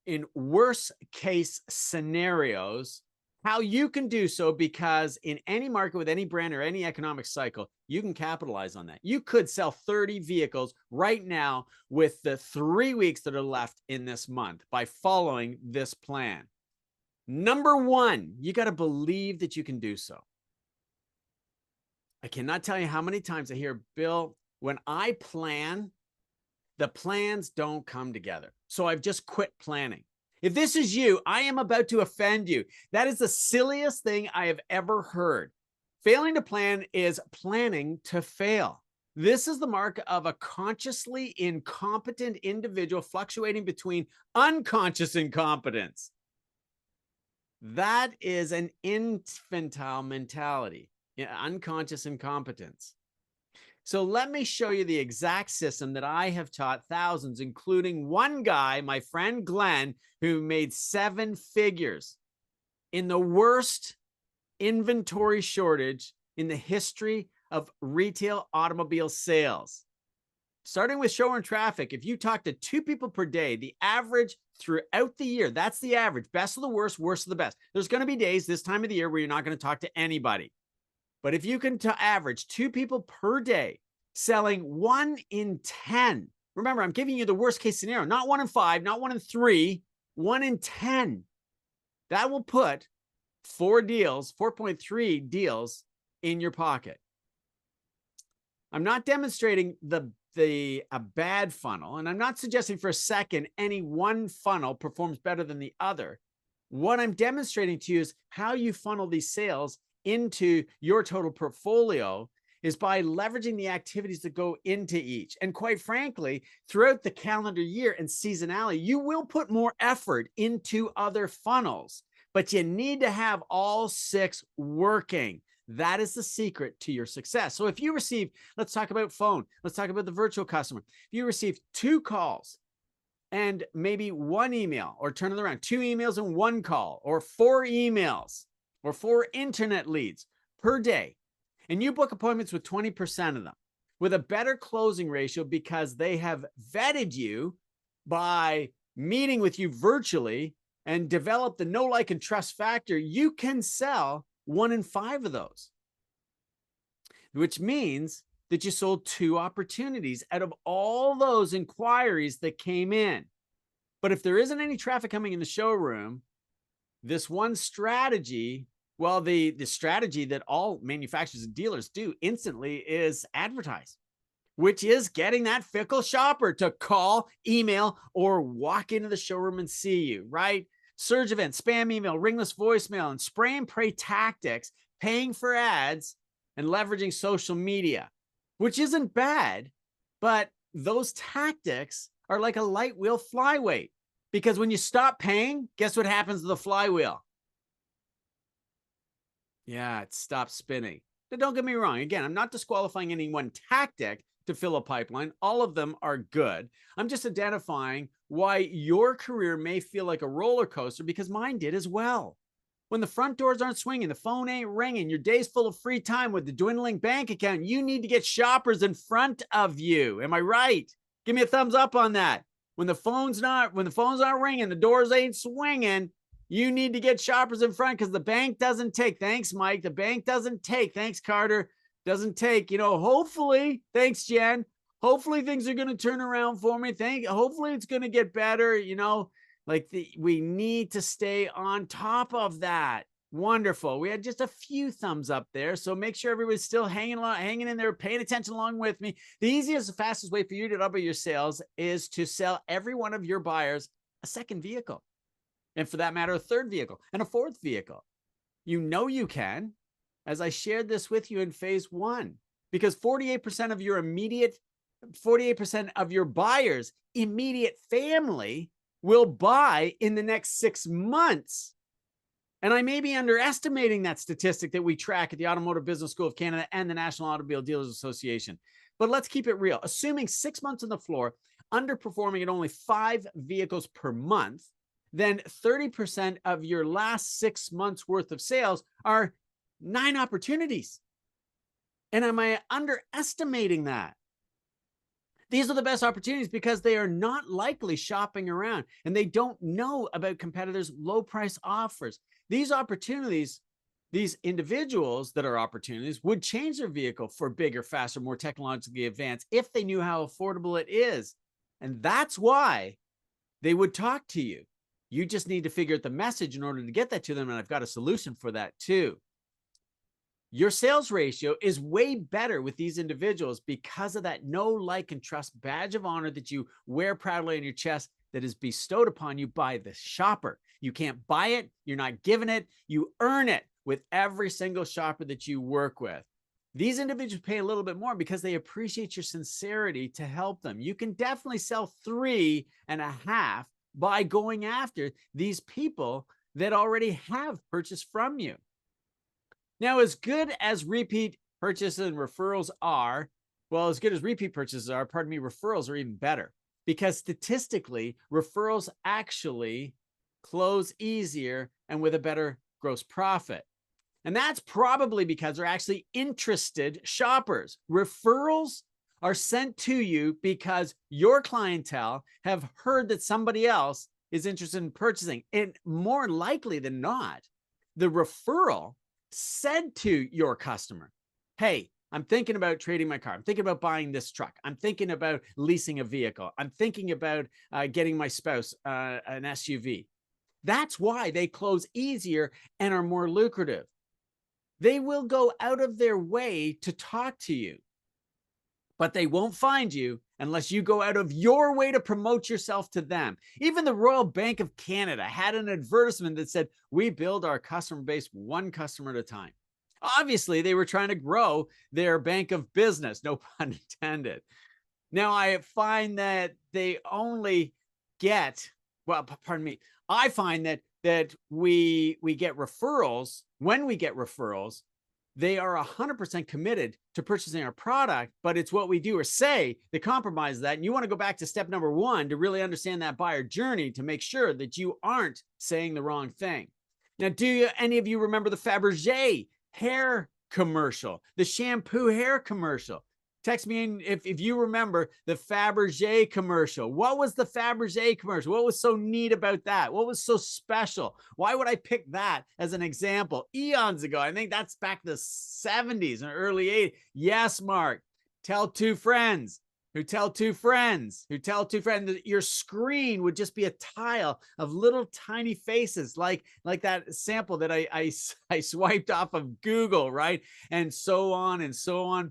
in worst case scenarios how you can do so, because in any market with any brand or any economic cycle, you can capitalize on that. You could sell 30 vehicles right now with the 3 weeks that are left in this month by following this plan. Number 1, you got to believe that you can do so. I cannot tell you how many times I hear, Bill, when I plan, the plans don't come together. So I've just quit planning. If this is you, I am about to offend you. That is the silliest thing I have ever heard. Failing to plan is planning to fail. This is the mark of a consciously incompetent individual fluctuating between unconscious incompetence. That is an infantile mentality, unconscious incompetence. So let me show you the exact system that I have taught thousands, including one guy, my friend Glenn, who made 7 figures in the worst inventory shortage in the history of retail automobile sales. Starting with showroom traffic, if you talk to 2 people per day, the average throughout the year, that's the average, best of the worst, worst of the best. There's going to be days this time of the year where you're not going to talk to anybody. But if you can average 2 people per day selling 1 in 10, remember, I'm giving you the worst case scenario, not 1 in 5, not 1 in 3, 1 in 10. That will put 4.3 deals in your pocket. I'm not demonstrating a bad funnel, and I'm not suggesting for a second any one funnel performs better than the other. What I'm demonstrating to you is how you funnel these sales into your total portfolio is by leveraging the activities that go into each. And quite frankly, throughout the calendar year and seasonality, you will put more effort into other funnels, but you need to have all 6 working. That is the secret to your success. So if you receive, let's talk about phone, let's talk about the virtual customer. If you receive 2 calls and maybe 1 email, or turn it around, 2 emails and 1 call, or 4 emails, or 4 internet leads per day, and you book appointments with 20% of them with a better closing ratio because they have vetted you by meeting with you virtually and develop the know, like, and trust factor, you can sell 1 in 5 of those, which means that you sold 2 opportunities out of all those inquiries that came in. But if there isn't any traffic coming in the showroom, this one strategy, well, the strategy that all manufacturers and dealers do instantly is advertise, which is getting that fickle shopper to call, email, or walk into the showroom and see you, right? Surge events, spam email, ringless voicemail, and spray and pray tactics, paying for ads, and leveraging social media, which isn't bad, but those tactics are like a light wheel flyweight, because when you stop paying, guess what happens to the flywheel? Yeah, it stops spinning. Now, don't get me wrong. Again, I'm not disqualifying any one tactic to fill a pipeline. All of them are good. I'm just identifying why your career may feel like a roller coaster, because mine did as well. When the front doors aren't swinging, the phone ain't ringing, your day's full of free time with the dwindling bank account, you need to get shoppers in front of you. Am I right? Give me a thumbs up on that. When the phone's not ringing, the doors ain't swinging, you need to get shoppers in front, because the bank doesn't take. Thanks, Mike. The bank doesn't take. Thanks, Carter. Doesn't take. Hopefully, thanks, Jen. Hopefully things are going to turn around for me. Hopefully it's going to get better. We need to stay on top of that. Wonderful. We had just a few thumbs up there, so make sure everybody's still hanging in there, paying attention along with me. The easiest, fastest way for you to double your sales is to sell every one of your buyers a second vehicle. And for that matter, a third vehicle and a fourth vehicle. You can, as I shared this with you in phase 1, because 48% of your buyers' immediate family will buy in the next 6 months. And I may be underestimating that statistic that we track at the Automotive Business School of Canada and the National Automobile Dealers Association. But let's keep it real. Assuming 6 months on the floor, underperforming at only 5 vehicles per month, then 30% of your last 6 months worth of sales are 9 opportunities. And am I underestimating that? These are the best opportunities because they are not likely shopping around and they don't know about competitors' low price offers. These opportunities, these individuals that are opportunities would change their vehicle for bigger, faster, more technologically advanced if they knew how affordable it is. And that's why they would talk to you. You just need to figure out the message in order to get that to them. And I've got a solution for that too. Your sales ratio is way better with these individuals because of that know, like, and trust badge of honor that you wear proudly on your chest that is bestowed upon you by the shopper. You can't buy it. You're not given it. You earn it with every single shopper that you work with. These individuals pay a little bit more because they appreciate your sincerity to help them. You can definitely sell 3.5 by going after these people that already have purchased from you. Now, as good as repeat purchases and referrals are, well, as good as repeat purchases are, pardon me, referrals are even better because statistically, referrals actually close easier and with a better gross profit. And that's probably because they're actually interested shoppers. Referrals are sent to you because your clientele have heard that somebody else is interested in purchasing. And more likely than not, the referral said to your customer, hey, I'm thinking about trading my car. I'm thinking about buying this truck. I'm thinking about leasing a vehicle. I'm thinking about getting my spouse an SUV. That's why they close easier and are more lucrative. They will go out of their way to talk to you, but they won't find you unless you go out of your way to promote yourself to them. Even the Royal Bank of Canada had an advertisement that said, we build our customer base one customer at a time. Obviously, they were trying to grow their bank of business, no pun intended. Now, I find that they only get, well, pardon me, I find that we get referrals. When we get referrals, they are 100% committed to purchasing our product, but it's what we do or say that compromises that. And you want to go back to step number 1 to really understand that buyer journey to make sure that you aren't saying the wrong thing. Now, do any of you remember the Fabergé hair commercial, the shampoo hair commercial? Text me in if you remember the Fabergé commercial. What was the Fabergé commercial? What was so neat about that? What was so special? Why would I pick that as an example? Eons ago, I think that's back the 70s and early 80s. Yes, Mark, tell 2 friends who tell 2 friends who tell 2 friends. Your screen would just be a tile of little tiny faces like that sample that I swiped off of Google, right? And so on,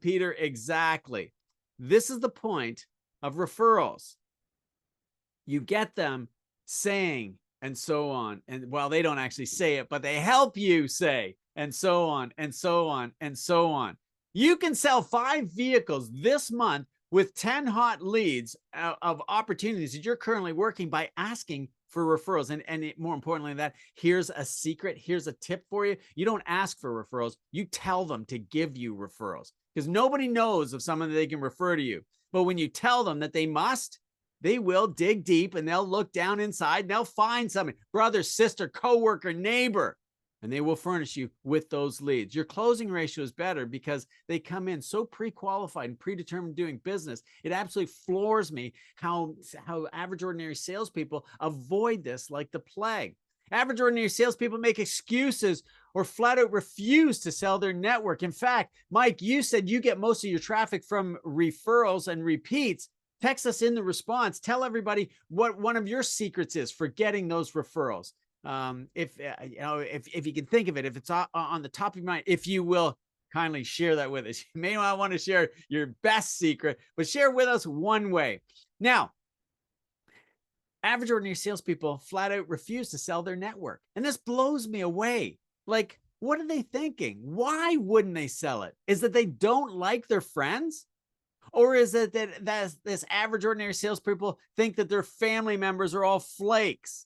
Peter. Exactly. This is the point of referrals. You get them saying and so on. And well, they don't actually say it, but they help you say and so on and so on and so on. You can sell 5 vehicles this month with 10 hot leads of opportunities that you're currently working by asking for referrals. And more importantly than that, here's a secret. Here's a tip for you. You don't ask for referrals. You tell them to give you referrals because nobody knows of someone that they can refer to you. But when you tell them that they must, they will dig deep and they'll look down inside and they'll find something, brother, sister, coworker, neighbor, and they will furnish you with those leads. Your closing ratio is better because they come in so pre-qualified and predetermined doing business. It absolutely floors me how average ordinary salespeople avoid this like the plague. Average ordinary salespeople make excuses or flat out refuse to sell their network. In fact, Mike, you said you get most of your traffic from referrals and repeats. Text us in the response. Tell everybody what one of your secrets is for getting those referrals. If you can think of it, if it's on the top of your mind, if you will kindly share that with us. You may not want to share your best secret, but share with us one way. Now, average ordinary salespeople flat out refuse to sell their network. And this blows me away. Like, what are they thinking? Why wouldn't they sell it? Is that they don't like their friends? Or is it that this average ordinary salespeople think that their family members are all flakes?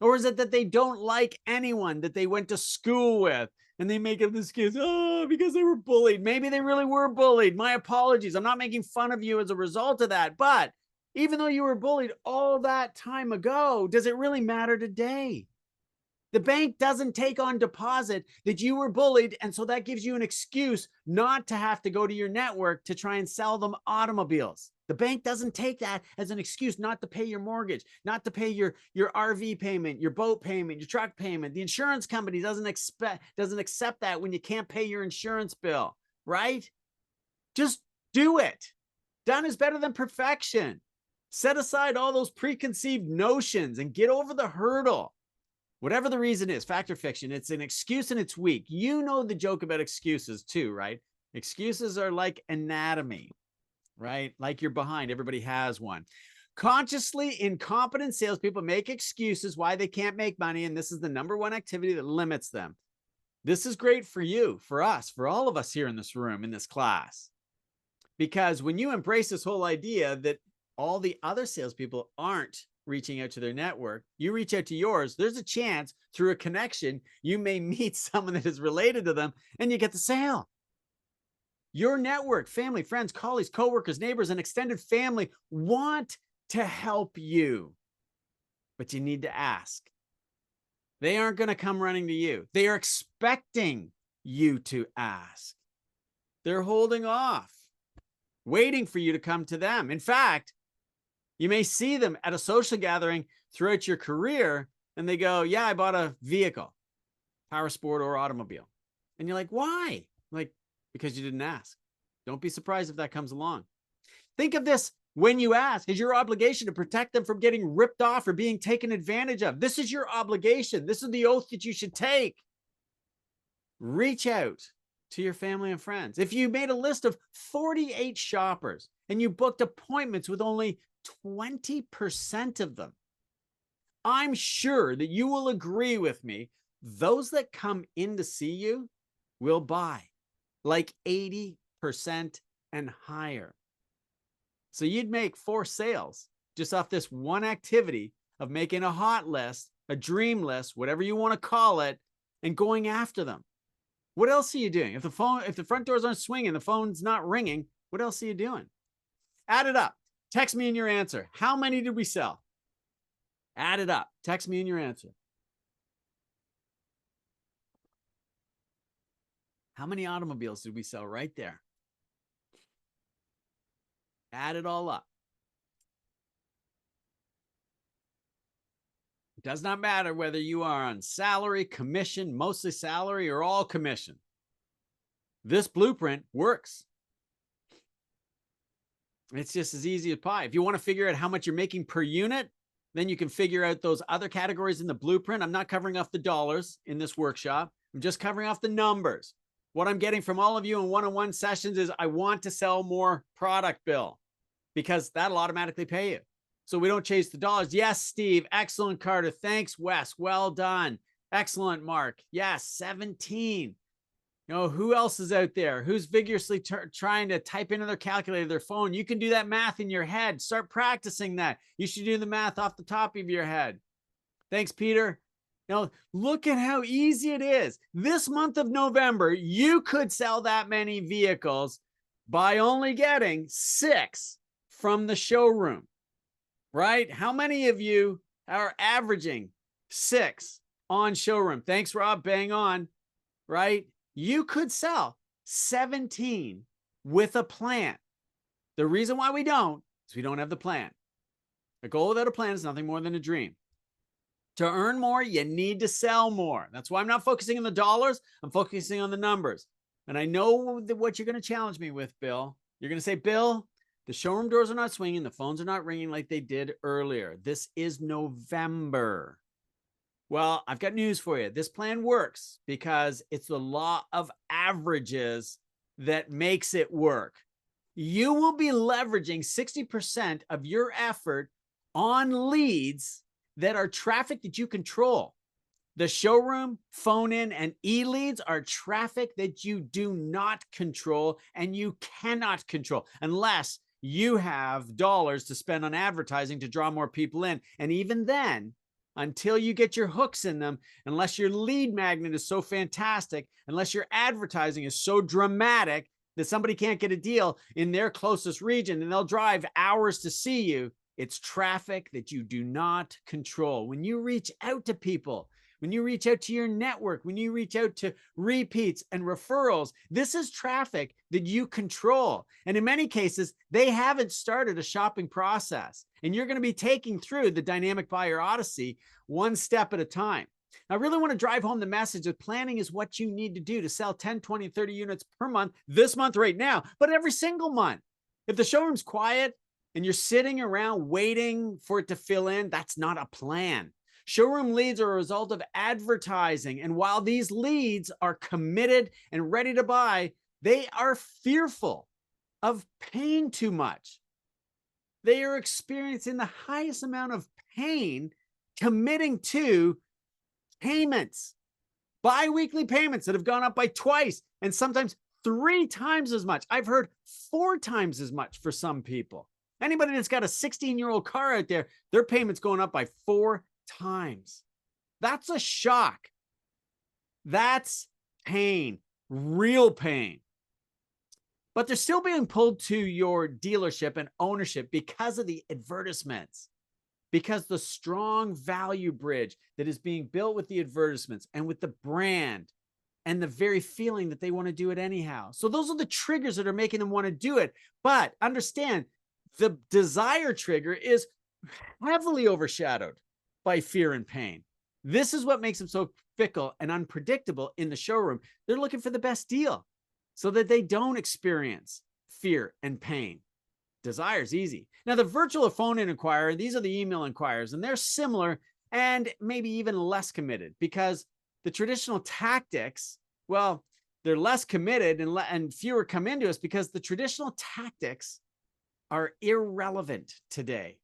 Or is it that they don't like anyone that they went to school with and they make up this excuse, oh, because they were bullied? Maybe they really were bullied. My apologies. I'm not making fun of you as a result of that. But even though you were bullied all that time ago, does it really matter today? The bank doesn't take on deposit that you were bullied. And so that gives you an excuse not to have to go to your network to try and sell them automobiles. The bank doesn't take that as an excuse not to pay your mortgage, not to pay your RV payment, your boat payment, your truck payment. The insurance company doesn't accept that when you can't pay your insurance bill, right? Just do it. Done is better than perfection. Set aside all those preconceived notions and get over the hurdle. Whatever the reason is, fact or fiction, it's an excuse and it's weak. You know the joke about excuses too, right? Excuses are like anatomy, right? Like you're behind. Everybody has one. Consciously incompetent salespeople make excuses why they can't make money, and this is the number one activity that limits them. This is great for you, for us, for all of us here in this room, in this class. Because when you embrace this whole idea that all the other salespeople aren't reaching out to their network, you reach out to yours, there's a chance through a connection, you may meet someone that is related to them and you get the sale. Your network, family, friends, colleagues, coworkers, neighbors, and extended family want to help you, but you need to ask. They aren't going to come running to you. They are expecting you to ask. They're holding off, waiting for you to come to them. In fact, you may see them at a social gathering throughout your career and they go, yeah, I bought a vehicle, power sport or automobile. And you're like, why? Like, because you didn't ask. Don't be surprised if that comes along. Think of this when you ask as your obligation to protect them from getting ripped off or being taken advantage of. This is your obligation. This is the oath that you should take. Reach out to your family and friends. If you made a list of 48 shoppers and you booked appointments with only 20% of them, I'm sure that you will agree with me. Those that come in to see you will buy like 80% and higher. So you'd make 4 sales just off this one activity of making a hot list, a dream list, whatever you want to call it, and going after them. What else are you doing? If the front doors aren't swinging, the phone's not ringing, what else are you doing? Add it up. Text me in your answer. How many did we sell? Add it up. Text me in your answer. How many automobiles did we sell right there? Add it all up. It does not matter whether you are on salary, commission, mostly salary, or all commission. This blueprint works. It's just as easy as pie. If you want to figure out how much you're making per unit, then you can figure out those other categories in the blueprint. I'm not covering off the dollars in this workshop. I'm just covering off the numbers. What I'm getting from all of you in one-on-one sessions is I want to sell more product, Bill, because that'll automatically pay you. So we don't chase the dollars. Yes, Steve. Excellent, Carter. Thanks, Wes. Well done. Excellent, Mark. Yes, 17. You know, who else is out there? Who's vigorously trying to type into their calculator, their phone? You can do that math in your head. Start practicing that. You should do the math off the top of your head. Thanks, Peter. You know, look at how easy it is. This month of November, you could sell that many vehicles by only getting 6 from the showroom, right? How many of you are averaging 6 on showroom? Thanks, Rob. Bang on, right? You could sell 17 with a plan. The reason why we don't is we don't have the plan. A goal without a plan is nothing more than a dream. To earn more, you need to sell more. That's why I'm not focusing on the dollars. I'm focusing on the numbers. And I know what you're going to challenge me with, Bill. You're going to say, Bill, the showroom doors are not swinging. The phones are not ringing like they did earlier. This is November. Well, I've got news for you. This plan works because it's the law of averages that makes it work. You will be leveraging 60% of your effort on leads that are traffic that you control. The showroom, phone in, and e-leads are traffic that you do not control and you cannot control unless you have dollars to spend on advertising to draw more people in. And even then, until you get your hooks in them, unless your lead magnet is so fantastic, unless your advertising is so dramatic that somebody can't get a deal in their closest region and they'll drive hours to see you, it's traffic that you do not control. When you reach out to people, when you reach out to your network, when you reach out to repeats and referrals, this is traffic that you control. And in many cases, they haven't started a shopping process. And you're going to be taking through the dynamic buyer odyssey one step at a time. I really want to drive home the message that planning is what you need to do to sell 10, 20, 30 units per month, this month right now, but every single month. If the showroom's quiet and you're sitting around waiting for it to fill in, that's not a plan. Showroom leads are a result of advertising. And while these leads are committed and ready to buy, they are fearful of paying too much. They are experiencing the highest amount of pain committing to payments. Bi-weekly payments that have gone up by twice and sometimes 3 times as much. I've heard 4 times as much for some people. Anybody that's got a 16-year-old car out there, their payment's going up by 4 times. That's a shock. That's pain, real pain. But they're still being pulled to your dealership and ownership because of the advertisements, because the strong value bridge that is being built with the advertisements and with the brand and the very feeling that they want to do it anyhow. So those are the triggers that are making them want to do it. But understand, the desire trigger is heavily overshadowed by fear and pain. This is what makes them so fickle and unpredictable in the showroom. They're looking for the best deal so that they don't experience fear and pain. Desire is easy. Now, the virtual phone-in inquirer, these are the email inquirers, and they're similar and maybe even less committed, because the traditional tactics, well, they're less committed and fewer come into us because the traditional tactics are irrelevant today.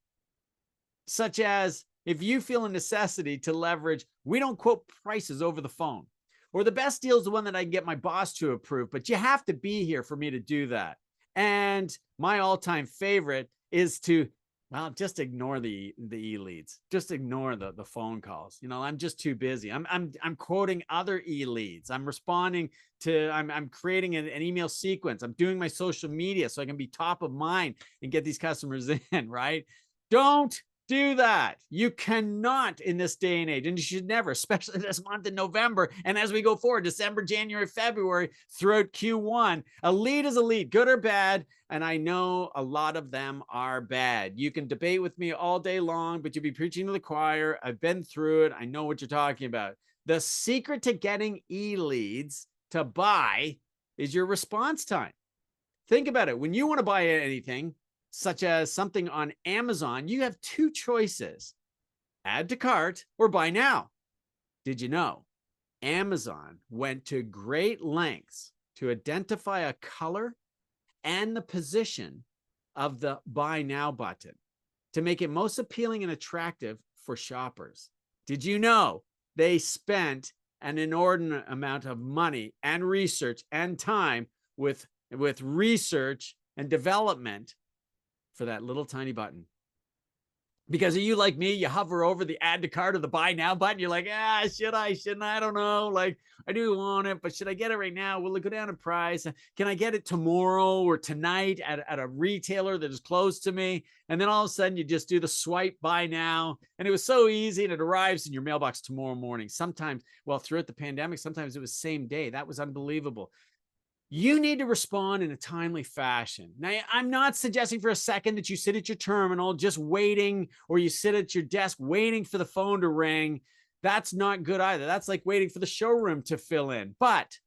Such as, if you feel a necessity to leverage, we don't quote prices over the phone, or the best deal is the one that I can get my boss to approve, but you have to be here for me to do that. And my all-time favorite is to, well, just ignore the e-leads. Just ignore the phone calls. You know, I'm just too busy. I'm quoting other e-leads. I'm responding to, I'm creating an email sequence. I'm doing my social media so I can be top of mind and get these customers in, right? Don't do that. You cannot in this day and age, and you should never, especially this month in November. And as we go forward, December, January, February, throughout Q1, a lead is a lead, good or bad. And I know a lot of them are bad. You can debate with me all day long, but you'll be preaching to the choir. I've been through it. I know what you're talking about. The secret to getting e-leads to buy is your response time. Think about it. When you want to buy anything, such as something on Amazon, you have 2 choices: add to cart or buy now. Did you know Amazon went to great lengths to identify a color and the position of the buy now button to make it most appealing and attractive for shoppers? Did you know they spent an inordinate amount of money and research and time with research and development for that little tiny button? Because are you like me? You hover over the add to cart or the buy now button. You're like, should I, shouldn't I? I don't know. Like, I do want it, but should I get it right now? Will it go down in price? Can I get it tomorrow or tonight at a retailer that is close to me? And then all of a sudden you just do the swipe buy now. And it was so easy, and it arrives in your mailbox tomorrow morning. Sometimes, well, throughout the pandemic, sometimes it was same day. That was unbelievable. You need to respond in a timely fashion. Now, I'm not suggesting for a second that you sit at your terminal just waiting, or you sit at your desk waiting for the phone to ring. That's not good either. That's like waiting for the showroom to fill in. But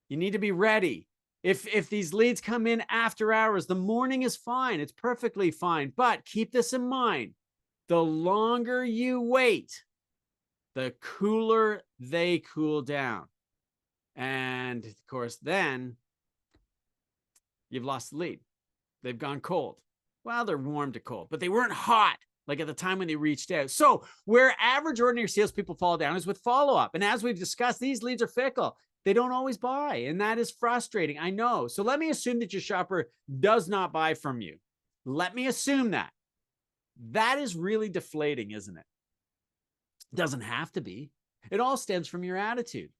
you need to be ready. If these leads come in after hours, the morning is fine. It's perfectly fine. But keep this in mind. The longer you wait, the cooler they cool down. And of course, then you've lost the lead. They've gone cold. Well, they're warm to cold, but they weren't hot like at the time when they reached out. So where average ordinary salespeople fall down is with follow-up. And as we've discussed, these leads are fickle. They don't always buy, and that is frustrating. I know. So let me assume that your shopper does not buy from you. Let me assume that. That is really deflating, isn't it? It doesn't have to be. It all stems from your attitude.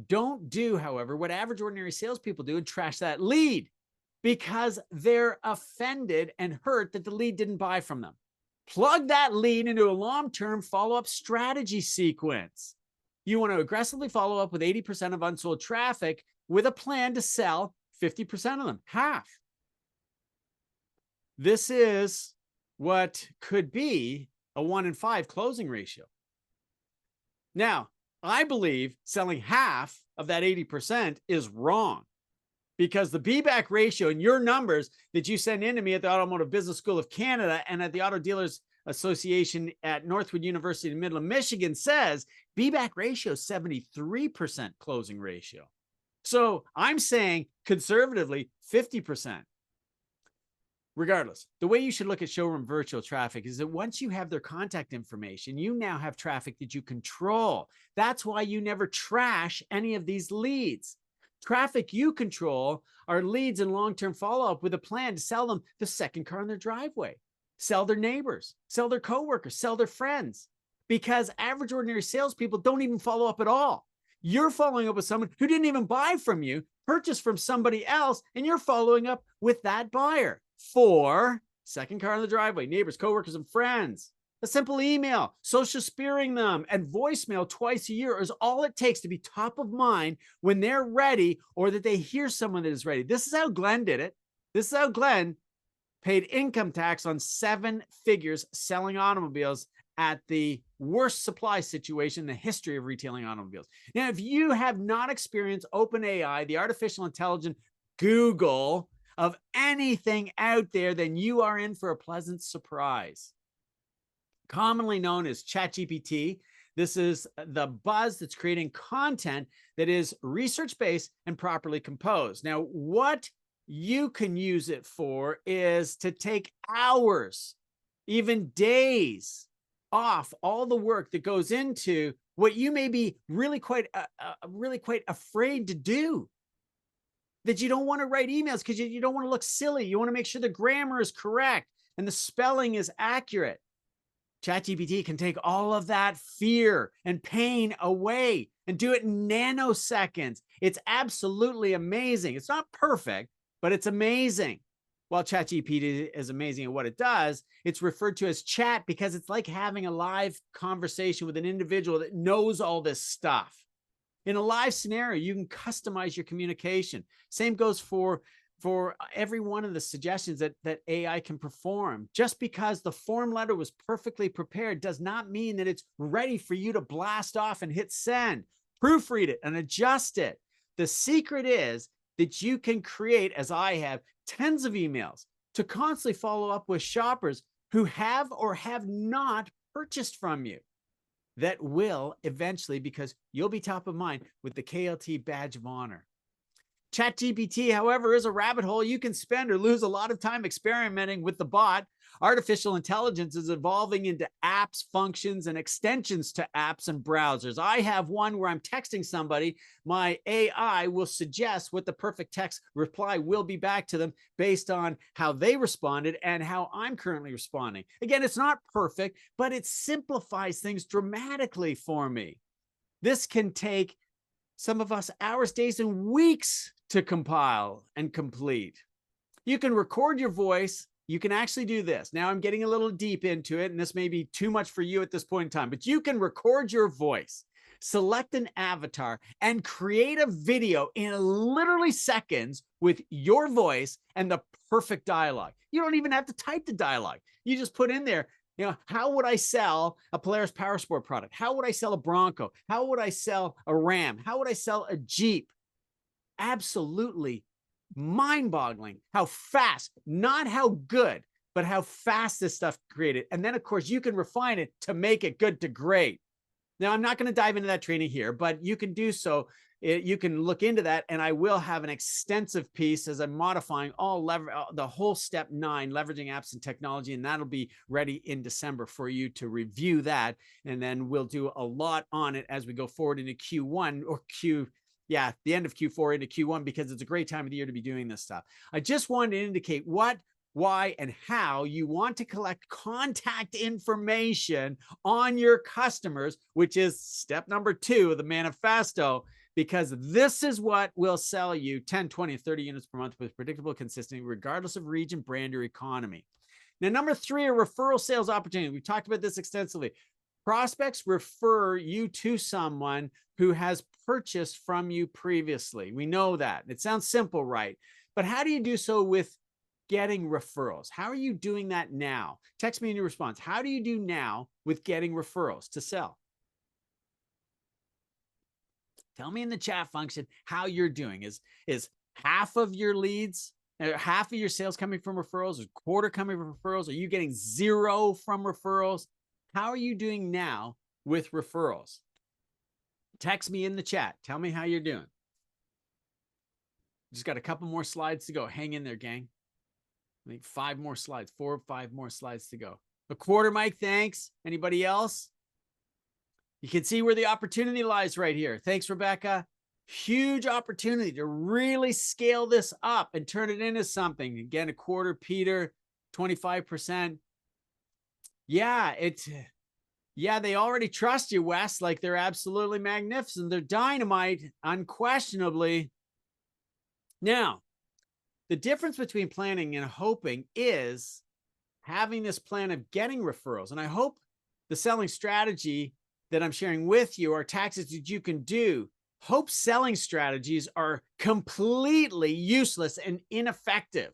Don't do, however, what average ordinary salespeople do and trash that lead, because they're offended and hurt that the lead didn't buy from them. Plug that lead into a long-term follow-up strategy sequence. You want to aggressively follow up with 80% of unsold traffic with a plan to sell 50% of them, half. This is what could be a 1 in 5 closing ratio. Now, I believe selling half of that 80% is wrong, because the B-back ratio in your numbers that you send in to me at the Automotive Business School of Canada and at the Auto Dealers Association at Northwood University in Midland, Michigan says B-back ratio is 73% closing ratio. So I'm saying conservatively 50%. Regardless, the way you should look at showroom virtual traffic is that once you have their contact information, you now have traffic that you control. That's why you never trash any of these leads. Traffic you control are leads and long-term follow-up with a plan to sell them the second car in their driveway, sell their neighbors, sell their coworkers, sell their friends. Because average ordinary salespeople don't even follow up at all. You're following up with someone who didn't even buy from you, purchased from somebody else, and you're following up with that buyer for second car in the driveway, neighbors, coworkers, and friends. A simple email, social spearing them, and voicemail twice a year is all it takes to be top of mind when they're ready or that they hear someone that is ready. This is how Glenn did it. This is how Glenn paid income tax on 7 figures selling automobiles at the worst supply situation in the history of retailing automobiles. Now, if you have not experienced OpenAI, the artificial intelligence Google of anything out there, then you are in for a pleasant surprise. Commonly known as ChatGPT, this is the buzz that's creating content that is research-based and properly composed. Now, what you can use it for is to take hours, even days off all the work that goes into what you may be really quite afraid to do. That you don't want to write emails because you don't want to look silly. You want to make sure the grammar is correct and the spelling is accurate. ChatGPT can take all of that fear and pain away and do it in nanoseconds. It's absolutely amazing. It's not perfect, but it's amazing. While ChatGPT is amazing at what it does, it's referred to as chat because it's like having a live conversation with an individual that knows all this stuff. In a live scenario, you can customize your communication. Same goes for every one of the suggestions that AI can perform. Just because the form letter was perfectly prepared does not mean that it's ready for you to blast off and hit send. Proofread it and adjust it. The secret is that you can create, as I have, tens of emails to constantly follow up with shoppers who have or have not purchased from you. That will eventually, because you'll be top of mind with the KLT badge of honor. ChatGPT, however, is a rabbit hole you can spend or lose a lot of time experimenting with the bot. Artificial intelligence is evolving into apps, functions, and extensions to apps and browsers. I have one where I'm texting somebody. My AI will suggest what the perfect text reply will be back to them based on how they responded and how I'm currently responding. Again, it's not perfect, but it simplifies things dramatically for me. This can take some of us hours, days, and weeks to compile and complete. You can record your voice. You can actually do this. Now I'm getting a little deep into it, and this may be too much for you at this point in time, but you can record your voice, select an avatar, and create a video in literally seconds with your voice and the perfect dialogue. You don't even have to type the dialogue. You just put in there, how would I sell a Polaris Power Sport product? How would I sell a Bronco? How would I sell a Ram? How would I sell a Jeep? Absolutely mind-boggling how fast, not how good, but how fast this stuff created. And then, of course, you can refine it to make it good to great. Now, I'm not going to dive into that training here, but you can do so. You can look into that, and I will have an extensive piece as I'm modifying the whole step 9, leveraging apps and technology, and that'll be ready in December for you to review that. And then we'll do a lot on it as we go forward into Q1 or the end of Q4 into Q1, because it's a great time of the year to be doing this stuff. I just wanted to indicate what, why, and how you want to collect contact information on your customers, which is step number 2 of the manifesto, because this is what will sell you 10, 20, 30 units per month with predictable consistency, regardless of region, brand, or economy. Now, number 3 are referral sales opportunities. We've talked about this extensively. Prospects refer you to someone who has purchased from you previously. We know that. It sounds simple, right? But how do you do so with getting referrals? How are you doing that now? Text me in your response. How do you do now with getting referrals to sell? Tell me in the chat function how you're doing. Is half of your leads, half of your sales coming from referrals, or quarter coming from referrals? Are you getting 0 from referrals? How are you doing now with referrals? Text me in the chat. Tell me how you're doing. Just got a couple more slides to go. Hang in there, gang. I think 5 more slides, 4 or 5 more slides to go. A quarter, Mike, thanks. Anybody else? You can see where the opportunity lies right here. Thanks, Rebecca. Huge opportunity to really scale this up and turn it into something. Again, a quarter, Peter, 25%. Yeah, they already trust you, Wes. Like, they're absolutely magnificent. They're dynamite, unquestionably. Now, the difference between planning and hoping is having this plan of getting referrals. And I hope the selling strategy that I'm sharing with you are tactics that you can do. Hope selling strategies are completely useless and ineffective.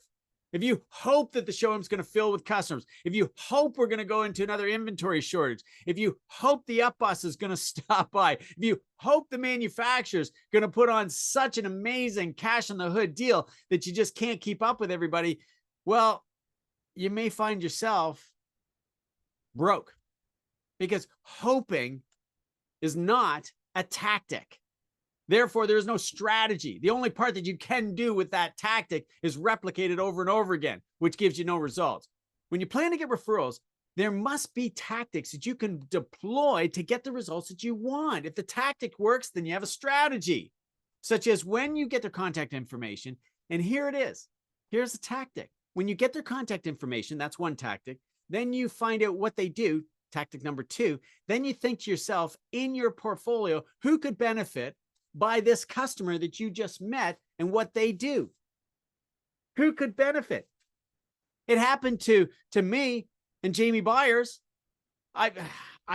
If you hope that the showroom's going to fill with customers, if you hope we're going to go into another inventory shortage, if you hope the up bus is going to stop by, if you hope the manufacturer's going to put on such an amazing cash on the hood deal that you just can't keep up with everybody, well, you may find yourself broke, because hoping is not a tactic. Therefore, there is no strategy. The only part that you can do with that tactic is replicate it over and over again, which gives you no results. When you plan to get referrals, there must be tactics that you can deploy to get the results that you want. If the tactic works, then you have a strategy, such as when you get their contact information, and here it is. Here's the tactic. When you get their contact information, that's one tactic. Then you find out what they do, tactic number 2. Then you think to yourself, in your portfolio, who could benefit by this customer that you just met and what they do? Who could benefit? It happened to me and Jamie Byers. I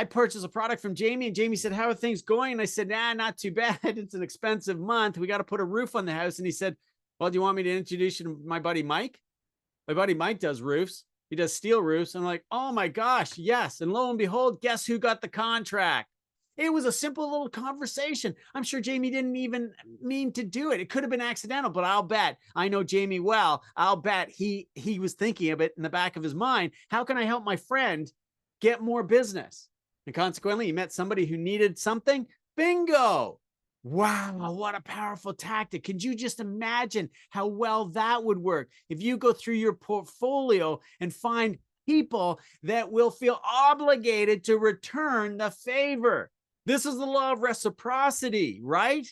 purchased a product from Jamie, and Jamie said, "How are things going?" And I said, "Nah, not too bad. It's an expensive month. We got to put a roof on the house." And he said, "Well, do you want me to introduce you to my buddy Mike? My buddy Mike does roofs. He does steel roofs." And I'm like, "Oh my gosh, yes." And lo and behold, guess who got the contract? It was a simple little conversation. I'm sure Jamie didn't even mean to do it. It could have been accidental, but I'll bet, I know Jamie well, I'll bet he was thinking of it in the back of his mind. How can I help my friend get more business? And consequently, he met somebody who needed something. Bingo. Wow, what a powerful tactic. Could you just imagine how well that would work if you go through your portfolio and find people that will feel obligated to return the favor? This is the law of reciprocity, right?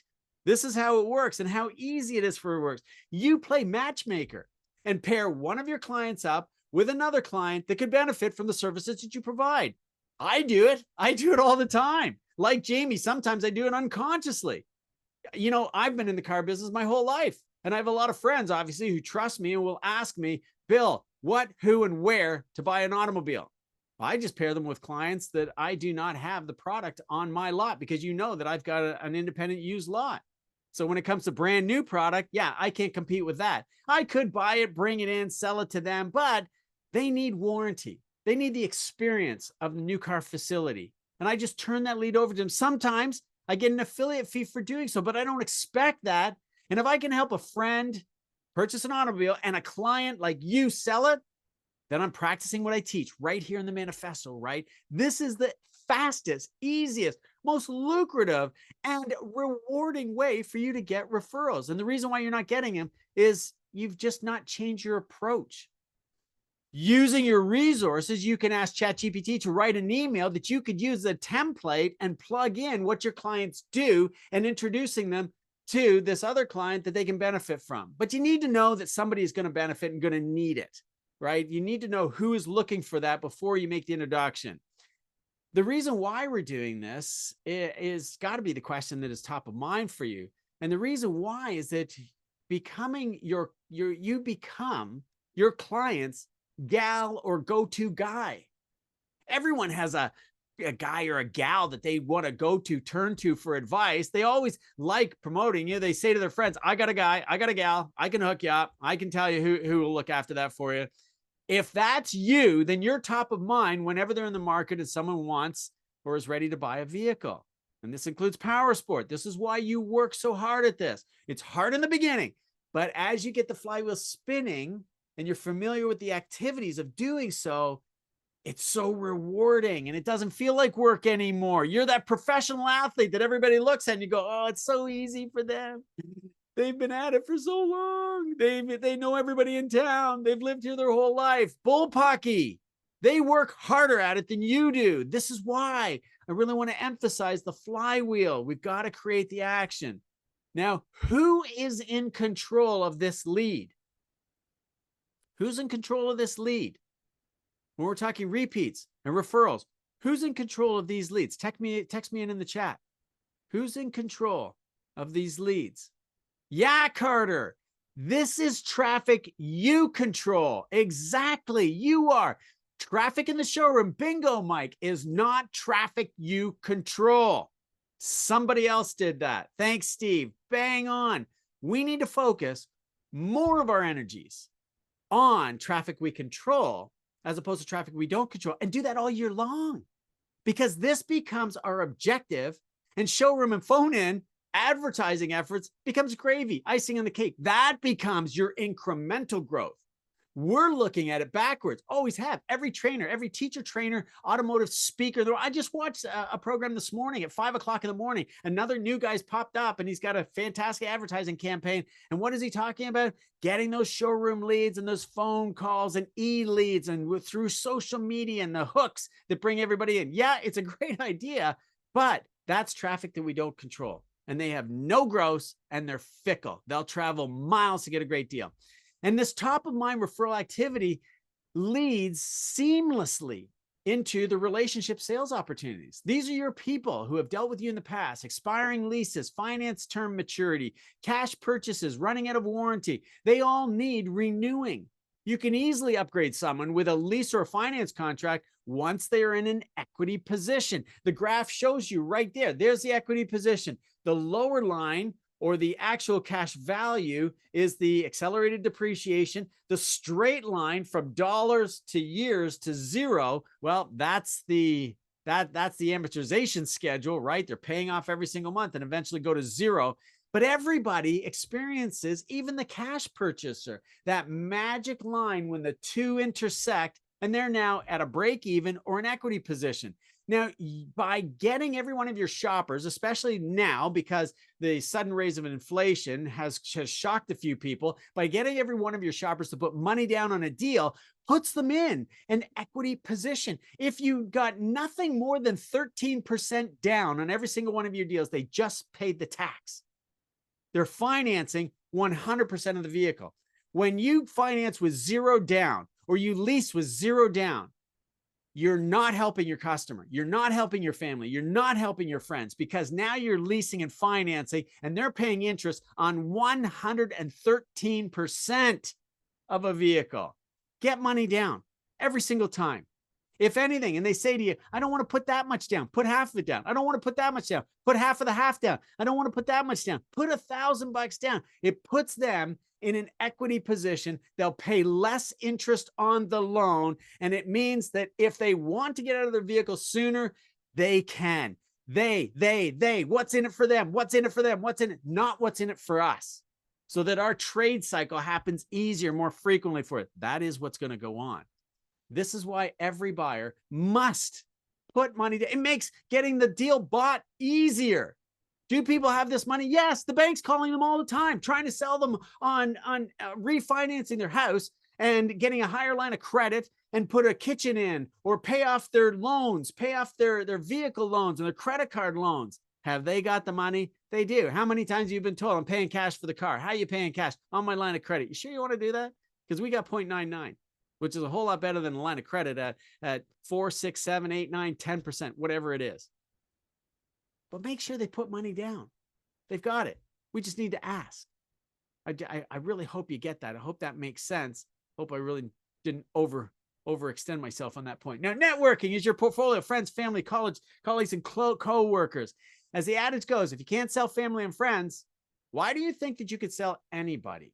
This is how it works and how easy it is for it works. You play matchmaker and pair one of your clients up with another client that could benefit from the services that you provide. I do it. I do it all the time. Like Jamie, sometimes I do it unconsciously. You know, I've been in the car business my whole life, and I have a lot of friends, obviously, who trust me and will ask me, "Bill, what, who, and where to buy an automobile?" I just pair them with clients that I do not have the product on my lot, because you know that I've got an independent used lot. So when it comes to brand new product, yeah, I can't compete with that. I could buy it, bring it in, sell it to them, but they need warranty. They need the experience of the new car facility. And I just turn that lead over to them. Sometimes I get an affiliate fee for doing so, but I don't expect that. And if I can help a friend purchase an automobile and a client like you sell it, then I'm practicing what I teach right here in the manifesto, right? This is the fastest, easiest, most lucrative, and rewarding way for you to get referrals. And the reason why you're not getting them is you've just not changed your approach. Using your resources, you can ask ChatGPT to write an email that you could use as a template and plug in what your clients do and introducing them to this other client that they can benefit from. But you need to know that somebody is going to benefit and going to need it, right? You need to know who is looking for that before you make the introduction. The reason why we're doing this is got to be the question that is top of mind for you. And the reason why is that you become your client's gal or go-to guy. Everyone has a guy or a gal that they want to go to, turn to for advice. They always like promoting you. They say to their friends, "I got a guy, I got a gal, I can hook you up. I can tell you who will look after that for you." If that's you, then you're top of mind whenever they're in the market and someone wants or is ready to buy a vehicle. And this includes power sport. This is why you work so hard at this. It's hard in the beginning, but as you get the flywheel spinning and you're familiar with the activities of doing so, it's so rewarding and it doesn't feel like work anymore. You're that professional athlete that everybody looks at and you go, "Oh, it's so easy for them. They've been at it for so long. They know everybody in town. They've lived here their whole life. Bullpucky. They work harder at it than you do. This is why I really want to emphasize the flywheel. We've got to create the action. Now, who is in control of this lead? Who's in control of this lead? When we're talking repeats and referrals, who's in control of these leads? Text me in the chat. Who's in control of these leads? Yeah, Carter. This is traffic you control. Exactly. You are. Traffic in the showroom, bingo, Mike, is not traffic you control. Somebody else did that. Thanks, Steve. Bang on. We need to focus more of our energies on traffic we control as opposed to traffic we don't control, and do that all year long, because this becomes our objective, and showroom and phone in advertising efforts becomes gravy, icing on the cake. That becomes your incremental growth. We're looking at it backwards. Always have. Every trainer, every teacher, trainer, automotive speaker. I just watched a program this morning at 5 o'clock in the morning. Another new guy's popped up and he's got a fantastic advertising campaign. And what is he talking about? Getting those showroom leads and those phone calls and e-leads and through social media and the hooks that bring everybody in. Yeah, it's a great idea, but that's traffic that we don't control. And they have no gross and they're fickle. They'll travel miles to get a great deal. And this top of mind referral activity leads seamlessly into the relationship sales opportunities. These are your people who have dealt with you in the past: expiring leases, finance term maturity, cash purchases, running out of warranty. They all need renewing. You can easily upgrade someone with a lease or a finance contract once they are in an equity position. The graph shows you right there. There's the equity position. The lower line, or the actual cash value, is the accelerated depreciation. The straight line from dollars to years to zero, well, that's the amortization schedule, right? They're paying off every single month and eventually go to zero. But everybody experiences, even the cash purchaser, that magic line when the two intersect and they're now at a break even or an equity position. Now, by getting every one of your shoppers, especially now because the sudden rise of inflation has shocked a few people, by getting every one of your shoppers to put money down on a deal, puts them in an equity position. If you got nothing more than 13% down on every single one of your deals, they just paid the tax. They're financing 100% of the vehicle. When you finance with zero down or you lease with zero down, you're not helping your customer. You're not helping your family. You're not helping your friends, because now you're leasing and financing and they're paying interest on 113% of a vehicle. Get money down every single time. If anything, and they say to you, I don't want to put that much down, put half of it down. I don't want to put that much down, put half of the half down. I don't want to put that much down, put $1,000 down. It puts them in an equity position. They'll pay less interest on the loan. And it means that if they want to get out of their vehicle sooner, they can. They, what's in it for them? What's in it for them? What's in it? Not what's in it for us. So that our trade cycle happens easier, more frequently for it. That is what's going to go on. This is why every buyer must put money down. It makes getting the deal bought easier. Do people have this money? Yes, the bank's calling them all the time, trying to sell them on refinancing their house and getting a higher line of credit and put a kitchen in, or pay off their loans, pay off their vehicle loans and their credit card loans. Have they got the money? They do. How many times have you been told, I'm paying cash for the car? How are you paying cash? On my line of credit. You sure you want to do that? Because we got 0.99. Which is a whole lot better than a line of credit at 4, 6, 7, 8, 9, 10%, whatever it is. But make sure they put money down. They've got it. We just need to ask. I really hope you get that. I hope that makes sense. Hope I really didn't overextend myself on that point. Now, networking is your portfolio of friends, family, colleagues, and co-workers. As the adage goes, if you can't sell family and friends, why do you think that you could sell anybody?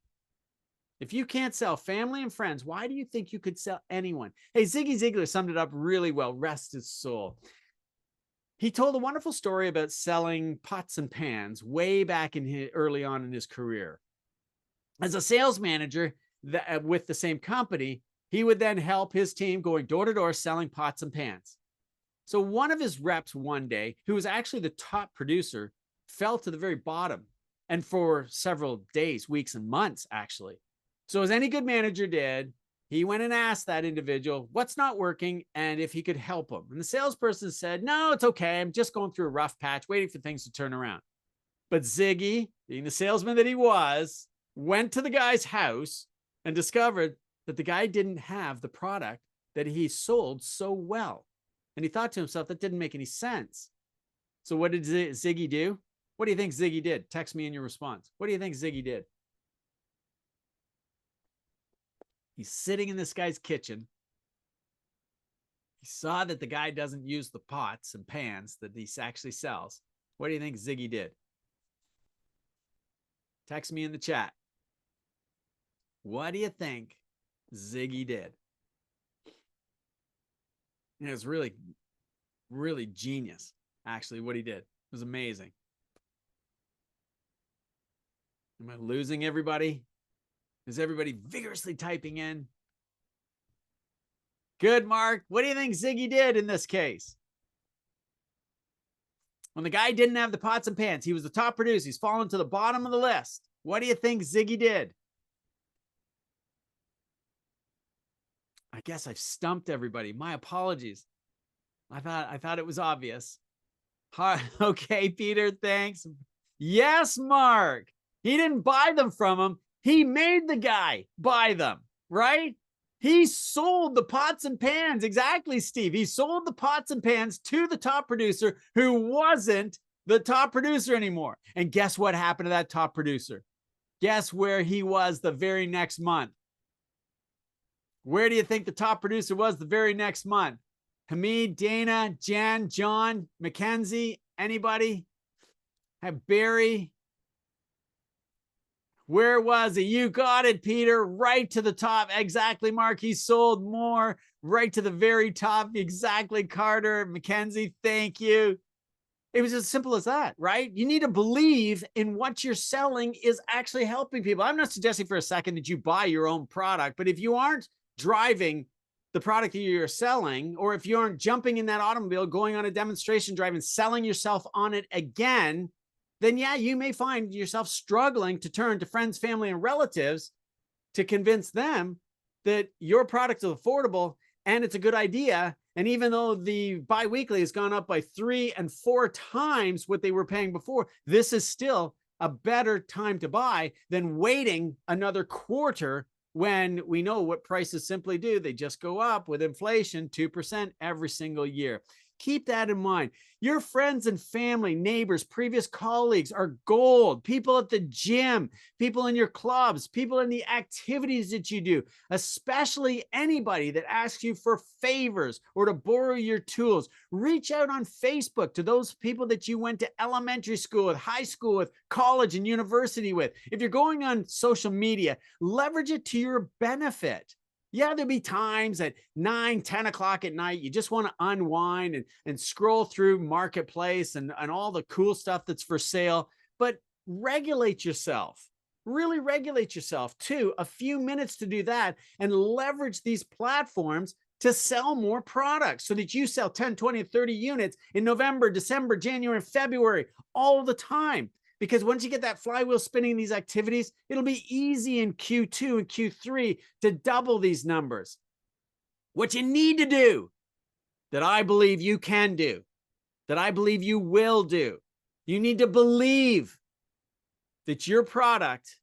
If you can't sell family and friends, why do you think you could sell anyone? Hey, Ziggy Ziglar summed it up really well. Rest his soul. He told a wonderful story about selling pots and pans way back early on in his career. As a sales manager with the same company, he would then help his team going door to door selling pots and pans. So one of his reps one day, who was actually the top producer, fell to the very bottom and for several days, weeks, and months, actually. So as any good manager did, he went and asked that individual what's not working and if he could help him. And the salesperson said, no, it's okay. I'm just going through a rough patch, waiting for things to turn around. But Ziggy, being the salesman that he was, went to the guy's house and discovered that the guy didn't have the product that he sold so well. And he thought to himself, that didn't make any sense. So what did Ziggy do? What do you think Ziggy did? Text me in your response. What do you think Ziggy did? He's sitting in this guy's kitchen. He saw that the guy doesn't use the pots and pans that he actually sells. What do you think Ziggy did? Text me in the chat. What do you think Ziggy did? And it was really, really genius, actually, what he did. It was amazing. Am I losing everybody? Is everybody vigorously typing in? Good, Mark. What do you think Ziggy did in this case? When the guy didn't have the pots and pans, he was the top producer. He's fallen to the bottom of the list. What do you think Ziggy did? I guess I've stumped everybody. My apologies. I thought it was obvious. Okay, Peter, thanks. Yes, Mark. He didn't buy them from him. He made the guy buy them, right? He sold the pots and pans. Exactly, Steve. He sold the pots and pans to the top producer who wasn't the top producer anymore. And guess what happened to that top producer? Guess where he was the very next month? Where do you think the top producer was the very next month? Hamid, Dana, Jan, John, Mackenzie, anybody? Barry? Where was he? You got it, Peter. Right to the top. Exactly, Mark. He sold more. Right to the very top. Exactly, Carter. Mackenzie, thank you. It was as simple as that, right? You need to believe in what you're selling is actually helping people. I'm not suggesting for a second that you buy your own product, but if you aren't driving the product that you're selling, or if you aren't jumping in that automobile, going on a demonstration drive and selling yourself on it again, then yeah, you may find yourself struggling to turn to friends, family, and relatives to convince them that your product is affordable and it's a good idea. And even though the biweekly has gone up by 3 and 4 times what they were paying before, this is still a better time to buy than waiting another quarter when we know what prices simply do. They just go up with inflation, 2% every single year. Keep that in mind. Your friends and family, neighbors, previous colleagues are gold. People at the gym, people in your clubs, people in the activities that you do, especially anybody that asks you for favors or to borrow your tools. Reach out on Facebook to those people that you went to elementary school with, high school with, college and university with. If you're going on social media, leverage it to your benefit. Yeah, there'll be times at 9, 10 o'clock at night, you just want to unwind and scroll through Marketplace and all the cool stuff that's for sale, but regulate yourself. Really regulate yourself too. A few minutes to do that and leverage these platforms to sell more products so that you sell 10, 20, 30 units in November, December, January, February, all the time. Because once you get that flywheel spinning these activities, it'll be easy in Q2 and Q3 to double these numbers. What you need to do, that I believe you can do, that I believe you will do, you need to believe that your product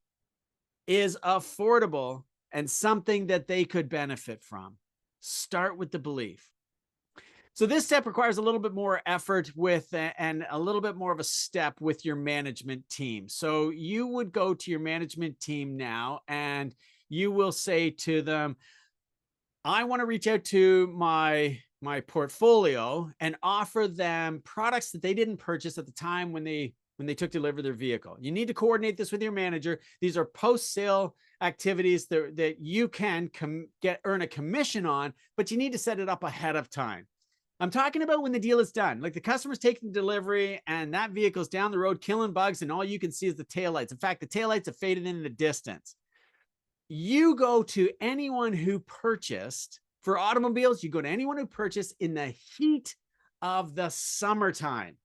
is affordable and something that they could benefit from. Start with the belief. So this step requires a little bit more effort with and a little bit more of a step with your management team. So you would go to your management team now and you will say to them, I want to reach out to my portfolio and offer them products that they didn't purchase at the time when they took delivery of their vehicle. You need to coordinate this with your manager. These are post-sale activities that you can earn a commission on, but you need to set it up ahead of time. I'm talking about when the deal is done, like the customer's taking delivery and that vehicle's down the road killing bugs and all you can see is the taillights. In fact, the taillights have faded in the distance. You go to anyone who purchased for automobiles, you go to anyone who purchased in the heat of the summertime.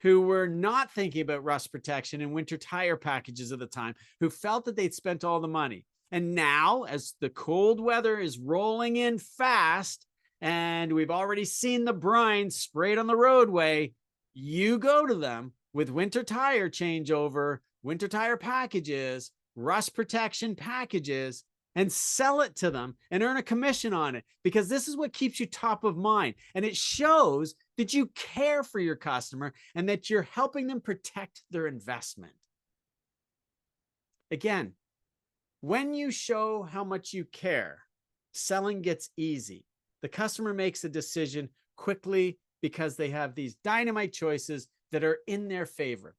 who were not thinking about rust protection and winter tire packages at the time, who felt that they'd spent all the money. And now, as the cold weather is rolling in fast, and we've already seen the brine sprayed on the roadway, you go to them with winter tire changeover, winter tire packages, rust protection packages, and sell it to them and earn a commission on it, because this is what keeps you top of mind. And it shows that you care for your customer and that you're helping them protect their investment. Again, when you show how much you care, selling gets easy. The customer makes a decision quickly because they have these dynamite choices that are in their favor.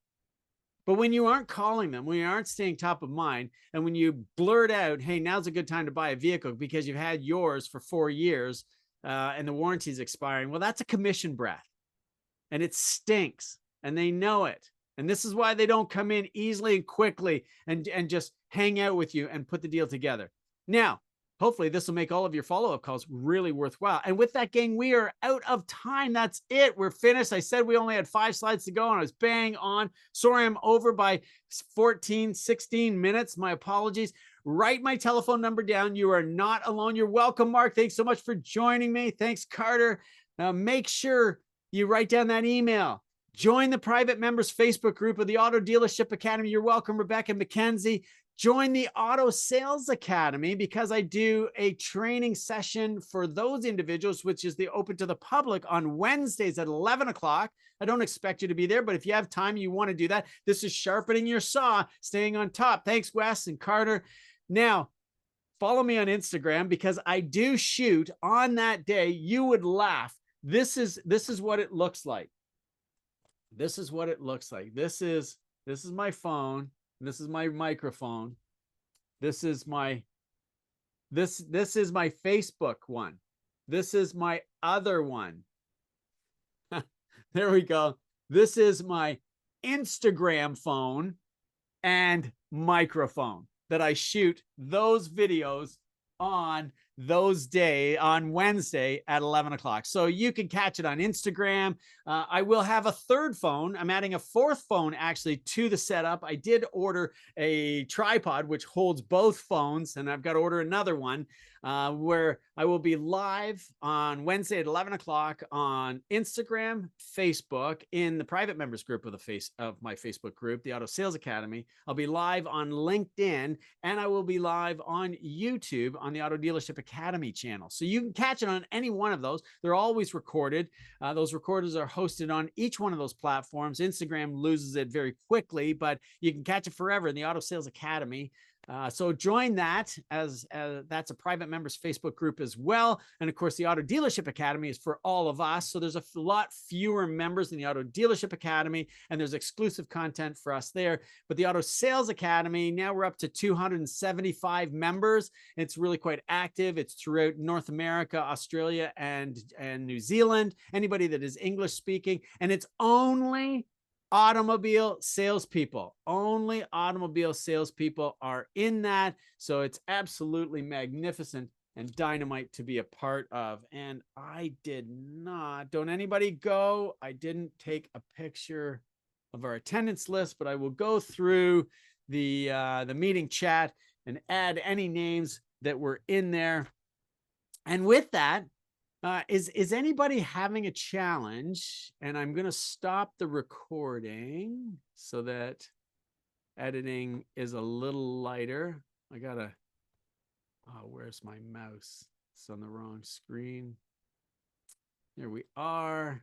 But when you aren't calling them, when you aren't staying top of mind, and when you blurt out, hey, now's a good time to buy a vehicle because you've had yours for 4 years and the warranty is expiring, well, that's a commission breath. And it stinks. And they know it. And this is why they don't come in easily and quickly and just hang out with you and put the deal together. Now, hopefully this will make all of your follow-up calls really worthwhile. And with that, gang, we are out of time. That's it. We're finished. I said we only had 5 slides to go, and I was bang on. Sorry, I'm over by 14, 16 minutes. My apologies. Write my telephone number down. You are not alone. You're welcome, Mark. Thanks so much for joining me. Thanks, Carter. Make sure you write down that email. Join the private members Facebook group of the Auto Dealership Academy. You're welcome, Rebecca McKenzie. Join the Auto Sales Academy, because I do a training session for those individuals, which is the open to the public, on Wednesdays at 11 o'clock. I don't expect you to be there, but if you have time, you want to do that. This is sharpening your saw, staying on top. Thanks, Wes and Carter. Now, follow me on Instagram, because I do shoot on that day. You would laugh. This is what it looks like. This is what it looks like. This is my phone. This is my microphone. This is my Facebook one. This is my other one. There we go. This is my Instagram phone and microphone that I shoot those videos on on Wednesday at 11 o'clock. So you can catch it on Instagram. I will have a third phone. I'm adding a fourth phone actually to the setup. I did order a tripod, which holds both phones, and I've got to order another one where I will be live on Wednesday at 11 o'clock on Instagram, Facebook, in the private members group of my Facebook group, the Auto Sales Academy. I'll be live on LinkedIn, and I will be live on YouTube on the Auto Dealership Academy channel. So you can catch it on any one of those. They're always recorded. Those recordings are hosted on each one of those platforms. Instagram loses it very quickly, but you can catch it forever in the Auto Sales Academy. So join that, as that's a private members Facebook group as well. And of course, the Auto Dealership Academy is for all of us. So there's a lot fewer members in the Auto Dealership Academy, and there's exclusive content for us there. But the Auto Sales Academy, now we're up to 275 members. It's really quite active. It's throughout North America, Australia, and New Zealand. Anybody that is English speaking, and it's only automobile salespeople. Only automobile salespeople are in that. So it's absolutely magnificent and dynamite to be a part of. And I did not, don't anybody go. I didn't take a picture of our attendance list, but I will go through the meeting chat and add any names that were in there. And with that, is anybody having a challenge? And I'm going to stop the recording so that editing is a little lighter. I gotta, oh, where's my mouse? It's on the wrong screen. Here we are.